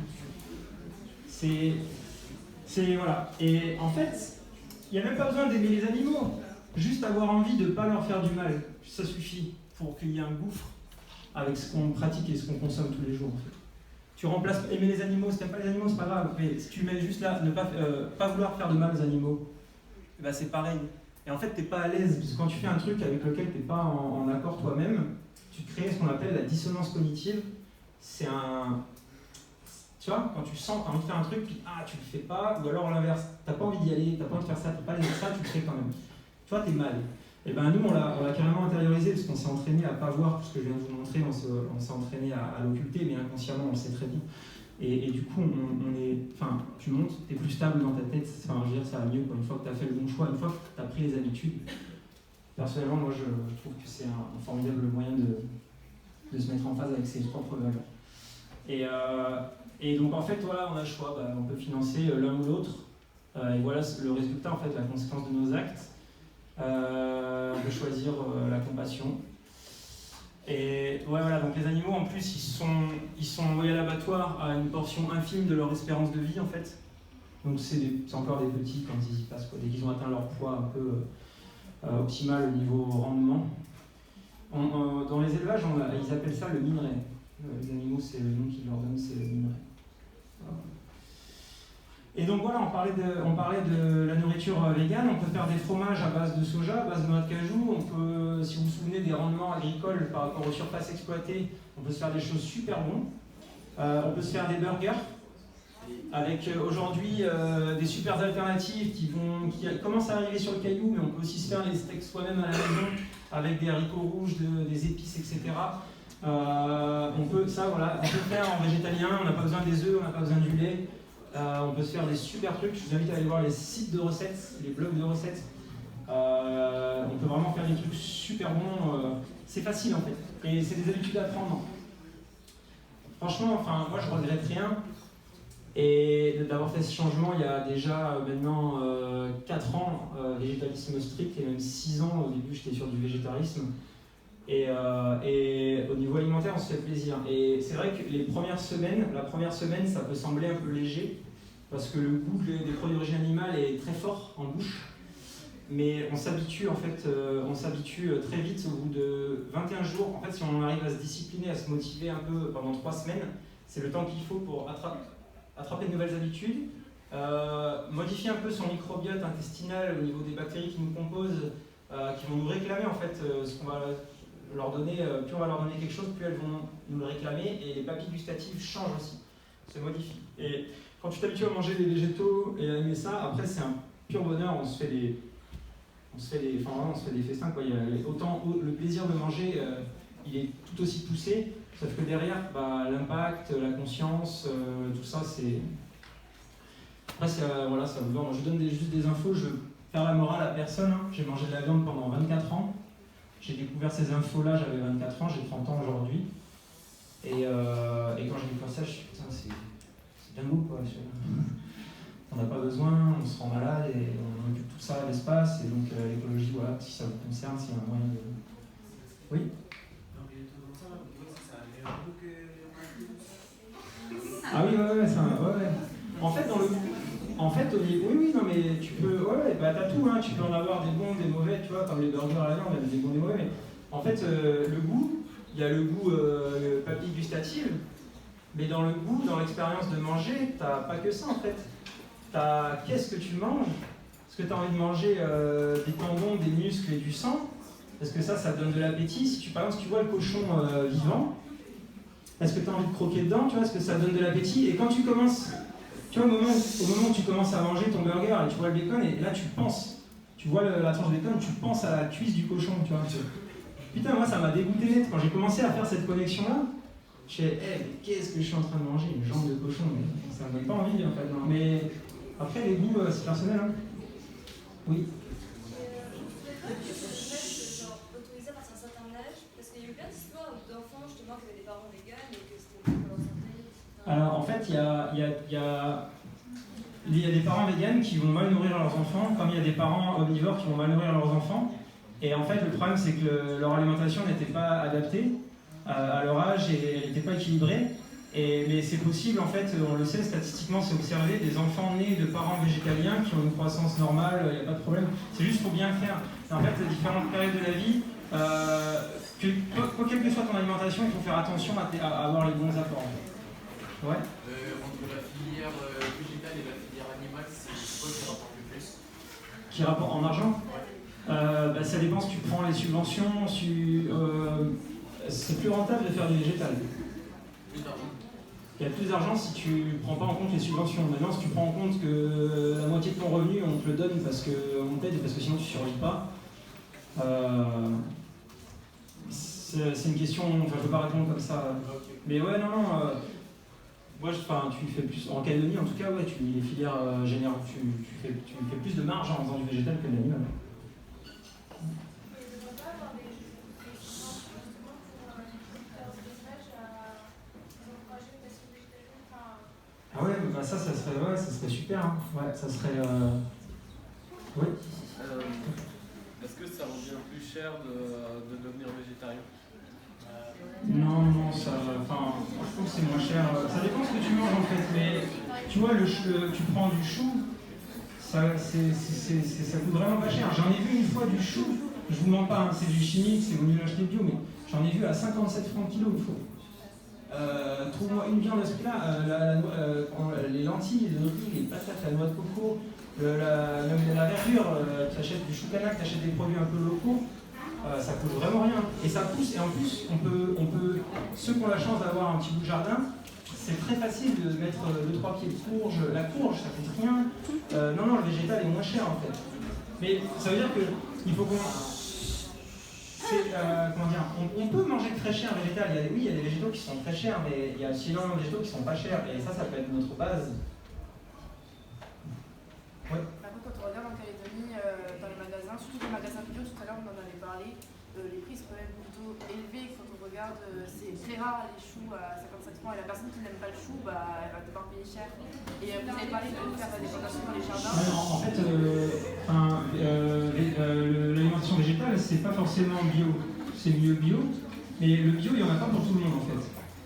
C'est voilà. Et en fait, il n'y a même pas besoin d'aimer les animaux. Juste avoir envie de ne pas leur faire du mal. Ça suffit pour qu'il y ait un gouffre avec ce qu'on pratique et ce qu'on consomme tous les jours. En fait. Tu remplaces aimer les animaux, si tu n'aimes pas les animaux, c'est pas grave. Mais si tu mets juste là, ne pas vouloir faire de mal aux animaux, eh ben c'est pareil. Et en fait, tu n'es pas à l'aise. Parce que quand tu fais un truc avec lequel tu n'es pas en accord toi-même, tu crées ce qu'on appelle la dissonance cognitive. C'est un... Tu vois, quand tu sens, tu as envie de faire un truc, puis tu le fais pas, ou alors l'inverse, tu n'as pas envie d'y aller, tu n'as pas envie de faire ça, tu n'as pas envie de faire ça, tu le fais quand même. Tu vois, tu es mal. Et ben nous, on l'a carrément intériorisé, parce qu'on s'est entraîné à ne pas voir tout ce que je viens de vous montrer, on s'est entraîné à l'occulter, mais inconsciemment, on le sait très bien. Et du coup, tu montes, tu es plus stable dans ta tête, enfin, je veux dire, ça va mieux, quoi. Une fois que tu as fait le bon choix, une fois que tu as pris les habitudes. Personnellement, moi, je trouve que c'est un formidable moyen de se mettre en phase avec ses propres valeurs. Et donc, en fait, voilà, on a le choix. On peut financer l'un ou l'autre. Et voilà le résultat, en fait, la conséquence de nos actes. On peut choisir la compassion. Et ouais, voilà, donc les animaux, en plus, ils sont envoyés à l'abattoir à une portion infime de leur espérance de vie, en fait. Donc, c'est encore des petits quand ils y passent, quoi. Dès qu'ils ont atteint leur poids un peu... optimal au niveau rendement. Dans les élevages, ils appellent ça le minerai. Les animaux, c'est le nom qu'ils leur donnent, c'est le minerai. Et donc voilà, on parlait de la nourriture végane. On peut faire des fromages à base de soja, à base de noix de cajou. On peut, si vous vous souvenez des rendements agricoles par rapport aux surfaces exploitées, on peut se faire des choses super bonnes. On peut se faire des burgers. Avec aujourd'hui des super alternatives qui commencent à arriver sur le caillou, mais on peut aussi se faire les steaks soi-même à la maison avec des haricots rouges, des épices, etc. On peut faire en végétalien, on n'a pas besoin des œufs, on n'a pas besoin du lait. On peut se faire des super trucs. Je vous invite à aller voir les sites de recettes, les blogs de recettes. On peut vraiment faire des trucs super bons. C'est facile en fait, et c'est des habitudes à prendre. Franchement, moi je regrette rien. Et d'avoir fait ce changement il y a déjà maintenant 4 ans, végétalisme strict, et même 6 ans, au début j'étais sur du végétarisme. Et au niveau alimentaire, on se fait plaisir. Et c'est vrai que la première semaine, ça peut sembler un peu léger, parce que le goût des produits d'origine animale est très fort en bouche. mais on s'habitue en fait, très vite au bout de 21 jours. En fait, si on arrive à se discipliner, à se motiver un peu pendant 3 semaines, c'est le temps qu'il faut pour attraper de nouvelles habitudes, modifier un peu son microbiote intestinal au niveau des bactéries qui nous composent, qui vont nous réclamer en fait ce qu'on va leur donner. Plus on va leur donner quelque chose, plus elles vont nous le réclamer, et les papilles gustatives changent aussi, se modifient. Et quand tu t'habitues à manger des végétaux et à aimer ça, après c'est un pur bonheur. On se fait des festins quoi. Il y a autant le plaisir de manger, il est tout aussi poussé, sauf que derrière, l'impact, la conscience, tout ça, c'est. Après, voilà, ça vous va. Je donne juste des infos. Je veux faire la morale à personne. Hein. J'ai mangé de la viande pendant 24 ans. J'ai découvert ces infos-là, j'avais 24 ans, j'ai 30 ans aujourd'hui. Et quand j'ai découvert ça, je me suis dit, putain, c'est bien beau quoi. On n'a pas besoin, on se rend malade et on occupe tout ça à l'espace. Et donc l'écologie, voilà, si ça vous concerne, s'il y a un moyen de. Oui. Ah oui, ouais, ouais. En fait, oui, non, mais tu peux, t'as tout, hein, tu peux en avoir des bons, des mauvais, tu vois, comme les burgers à la viande, il y a des bons, des mauvais, mais en fait, le goût, il y a le goût papille gustative, mais dans le goût, dans l'expérience de manger, t'as pas que ça, en fait. T'as qu'est-ce que tu manges, est-ce que tu as envie de manger des tendons, des muscles et du sang, parce que ça donne de l'appétit. Si par exemple, tu vois le cochon vivant, est-ce que tu as envie de croquer dedans, tu vois, est-ce que ça donne de l'appétit? Et quand tu commences, tu vois, au moment où tu commences à manger ton burger et tu vois le bacon, et là tu penses, tu vois la tranche de bacon, tu penses à la cuisse du cochon, tu vois. Putain, moi ça m'a dégoûté net, quand j'ai commencé à faire cette connexion-là, je fais, mais qu'est-ce que je suis en train de manger? Une jambe de cochon, mais ça me donne pas envie en fait, non. Mais après, les goûts, c'est personnel, hein. Oui. Autorisé à partir d'un certain âge, parce qu'il y a eu plein d'histoires d'enfants justement qui avaient des parents véganes et que c'était bon pour leur santé. Alors en fait, il y a des parents véganes qui vont mal nourrir leurs enfants, comme il y a des parents omnivores qui vont mal nourrir leurs enfants. Et en fait, le problème, c'est que leur alimentation n'était pas adaptée à leur âge et elle n'était pas équilibrée. Mais c'est possible, en fait, on le sait, statistiquement, c'est observé, des enfants nés de parents végétaliens qui ont une croissance normale, il n'y a pas de problème. C'est juste pour bien faire. Et en fait, à différentes périodes de la vie, quelle que soit ton alimentation, il faut faire attention à avoir les bons apports. Ouais. Entre la filière végétale et la filière animale, c'est quoi qui rapporte le plus? Qui rapporte en argent? Ouais. Ça dépend si tu prends les subventions, c'est plus rentable de faire du végétal. Plus d'argent. Il y a plus d'argent si tu ne prends pas en compte les subventions. Maintenant, si tu prends en compte que la moitié de ton revenu, on te le donne parce qu'on t'aide et parce que sinon tu ne survis pas, c'est une question, je ne peux pas répondre comme ça. Mais ouais, non. Moi, tu fais plus, en Calédonie en tout cas, ouais, les filières générales, tu fais plus de marge en faisant du végétal que de l'animal. Ah ouais, ça serait super. Hein. Ouais, ça serait. Oui. Est-ce que ça revient plus cher de devenir végétarien? Non, ça. Enfin, je trouve que c'est moins cher. Ça dépend ce que tu manges en fait, mais tu vois, tu prends du chou, ça coûte vraiment pas cher. J'en ai vu une fois du chou, je vous mens pas, hein, c'est du chimique, c'est mieux l'acheter bio, mais j'en ai vu à 57 francs le kilo une fois. Trouve-moi une viande à ce prix-là, les lentilles, les olives, les patates, la noix de coco, la verdure, tu achètes du chou canac, tu achètes des produits un peu locaux, ça coûte vraiment rien. Et ça pousse, et en plus, on peut ceux qui ont la chance d'avoir un petit bout de jardin, c'est très facile de mettre 2-3 pieds de courge. La courge, ça coûte rien. Non, le végétal est moins cher en fait. Mais ça veut dire qu'il faut qu'on... comment dire, on peut manger très cher végétal. Il y a des végétaux qui sont très chers, mais il y a aussi énormément de végétaux qui sont pas chers. Et ça peut être notre base. Ouais. Après, quand on regarde en Calédonie, dans les magasins, surtout les magasins bio, tout à l'heure on en avait parlé, les prix sont quand même plutôt élevés. Quand on regarde, c'est très rare les choux à 55 francs. Et la personne qui n'aime pas le chou, elle va devoir payer cher. Et vous avez parlé de faire des plantations dans les jardins. En fait, l'alimentation végétale, c'est pas forcément bio. C'est mieux bio, mais le bio, il n'y en a pas pour tout le monde en fait.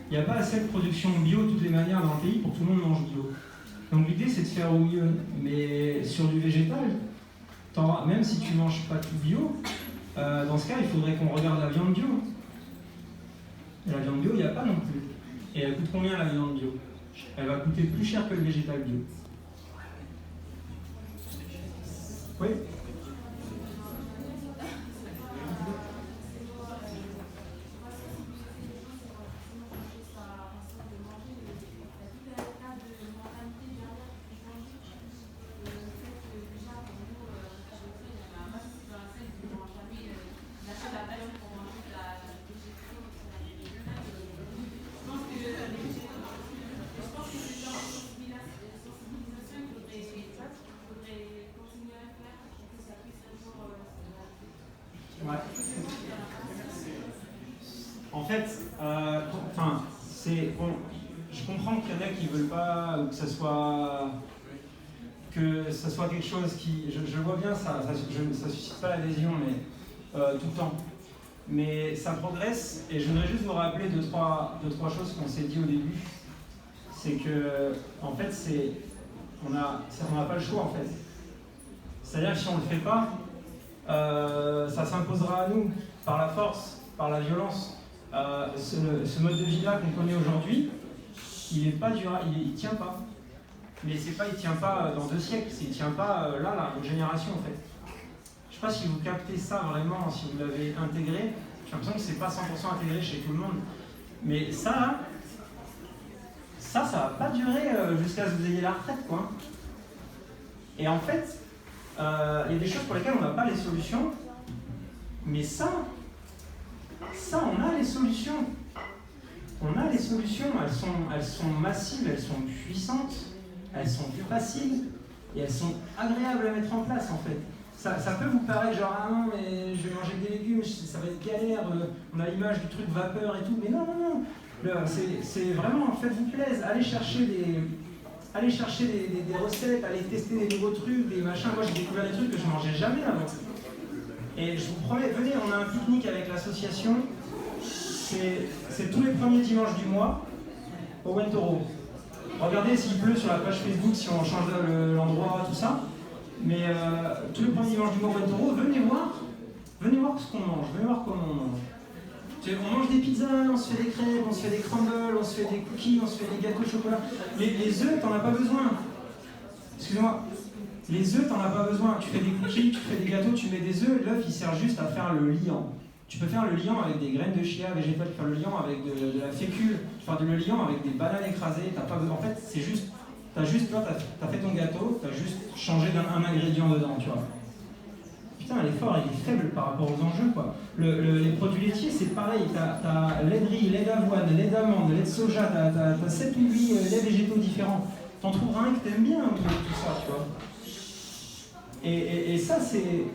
Il n'y a pas assez de production bio de toutes les manières dans le pays pour que tout le monde mange bio. Donc l'idée, c'est de faire au mieux. Mais sur du végétal, même si tu manges pas tout bio, dans ce cas, il faudrait qu'on regarde la viande bio. Et la viande bio, il n'y a pas non plus. Et elle coûte combien la viande bio? Elle va coûter plus cher que le végétal bio. Oui? Ouais. En fait, je comprends qu'il y en a qui veulent pas ou que ça soit quelque chose qui, je vois bien ça suscite pas l'adhésion, mais tout le temps. Mais ça progresse, et je voudrais juste vous rappeler deux, trois choses qu'on s'est dit au début. C'est que, en fait, on n'a pas le choix, en fait. C'est-à-dire que si on ne le fait pas, ça s'imposera à nous, par la force, par la violence. Ce mode de vie-là qu'on connaît aujourd'hui, il n'est pas durable, il tient pas. Mais c'est pas, il tient pas dans 2 siècles, il tient pas là, une génération en fait. Je sais pas si vous captez ça vraiment, si vous l'avez intégré. J'ai l'impression que c'est pas 100% intégré chez tout le monde. Mais ça va pas durer jusqu'à ce que vous ayez la retraite, quoi. Et en fait, il y a des choses pour lesquelles on n'a pas les solutions, mais ça, on a les solutions. On a les solutions, elles sont massives, elles sont puissantes, elles sont faciles, et elles sont agréables à mettre en place, en fait. Ça peut vous paraître genre, ah non, mais je vais manger des légumes, ça va être galère, on a l'image du truc vapeur et tout, mais non. C'est vraiment, faites-vous plaisir, allez chercher des recettes, allez tester des nouveaux trucs, des machins. Moi, j'ai découvert des trucs que je ne mangeais jamais avant. Et je vous promets, venez, on a un pique-nique avec l'association. C'est tous les premiers dimanches du mois au Wentoro. Regardez s'il pleut sur la page Facebook, si on change l'endroit, tout ça. Mais tous les premiers dimanches du mois au Wentoro, venez voir ce qu'on mange, venez voir comment on mange. On mange des pizzas, on se fait des crêpes, on se fait des crumbles, on se fait des cookies, on se fait des gâteaux de chocolat. Les œufs, t'en as pas besoin. Excusez-moi. Les œufs, t'en as pas besoin. Tu fais des cookies, tu fais des gâteaux, tu mets des œufs. L'œuf, il sert juste à faire le liant. Tu peux faire le liant avec des graines de chia végétales, tu peux faire le liant avec de la fécule, tu peux faire le liant avec des bananes écrasées. T'as pas besoin. En fait, c'est juste. T'as fait ton gâteau, t'as juste changé un ingrédient dedans, tu vois. Putain, l'effort il est faible par rapport aux enjeux, quoi. Les produits laitiers, c'est pareil. T'as lait de riz, lait d'avoine, lait d'amande, lait de soja, t'as 7 ou 8 laits végétaux différents. T'en trouveras un que t'aimes bien, tout ça, tu vois. Et ça, c'est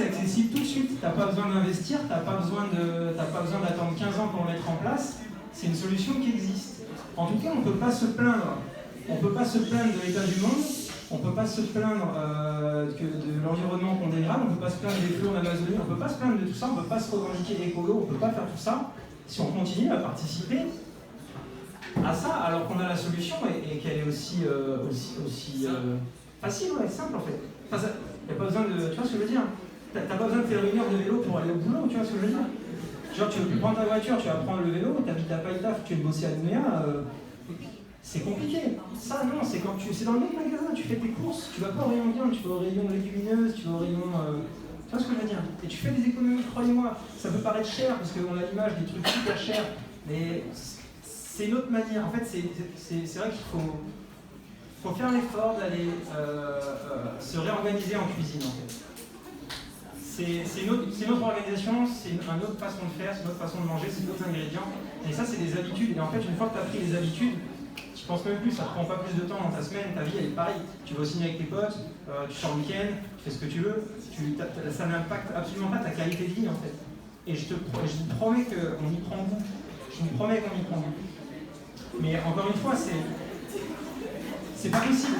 accessible tout de suite. T'as pas besoin d'investir, t'as pas besoin d'attendre 15 ans pour le mettre en place. C'est une solution qui existe. En tout cas, on peut pas se plaindre. On peut pas se plaindre de l'état du monde. On ne peut pas se plaindre de l'environnement qu'on dégrade, on ne peut pas se plaindre des feux en Amazonie, on ne peut pas se plaindre de tout ça, on ne peut pas se revendiquer écolo, on ne peut pas faire tout ça si on continue à participer à ça, alors qu'on a la solution et qu'elle est aussi facile, ouais, simple en fait. Enfin, y a pas besoin de. Tu vois ce que je veux dire? T'as pas besoin de faire une heure de vélo pour aller au boulot, tu vois ce que je veux dire? Genre, tu veux plus prendre ta voiture, tu vas prendre le vélo, t'habites à Païtaf, tu veux bosser à Nouméa. C'est compliqué. Ça, non, c'est quand c'est dans le même magasin, tu fais tes courses, tu vas pas au rayon viande, tu vas au rayon légumineuses, tu vas au rayon. Tu vois ce que je veux dire? Et tu fais des économies, croyez-moi. Ça peut paraître cher parce qu'on a l'image des trucs super chers, mais c'est une autre manière. En fait, c'est vrai qu'il faut faire l'effort d'aller se réorganiser en cuisine, en fait. C'est une autre organisation, c'est une autre façon de faire, c'est une autre façon de manger, c'est d'autres ingrédients. Et ça, c'est des habitudes. Et en fait, une fois que tu as pris les habitudes, tu penses même plus, ça ne prend pas plus de temps dans ta semaine, ta vie elle est pareille. Tu vas au ciné avec tes potes, tu sors le week-end, tu fais ce que tu veux, ça n'impacte absolument pas ta qualité de vie en fait. Et je vous promets qu'on y prend goût. Je vous promets qu'on y prend goût. Mais encore une fois, c'est pas possible.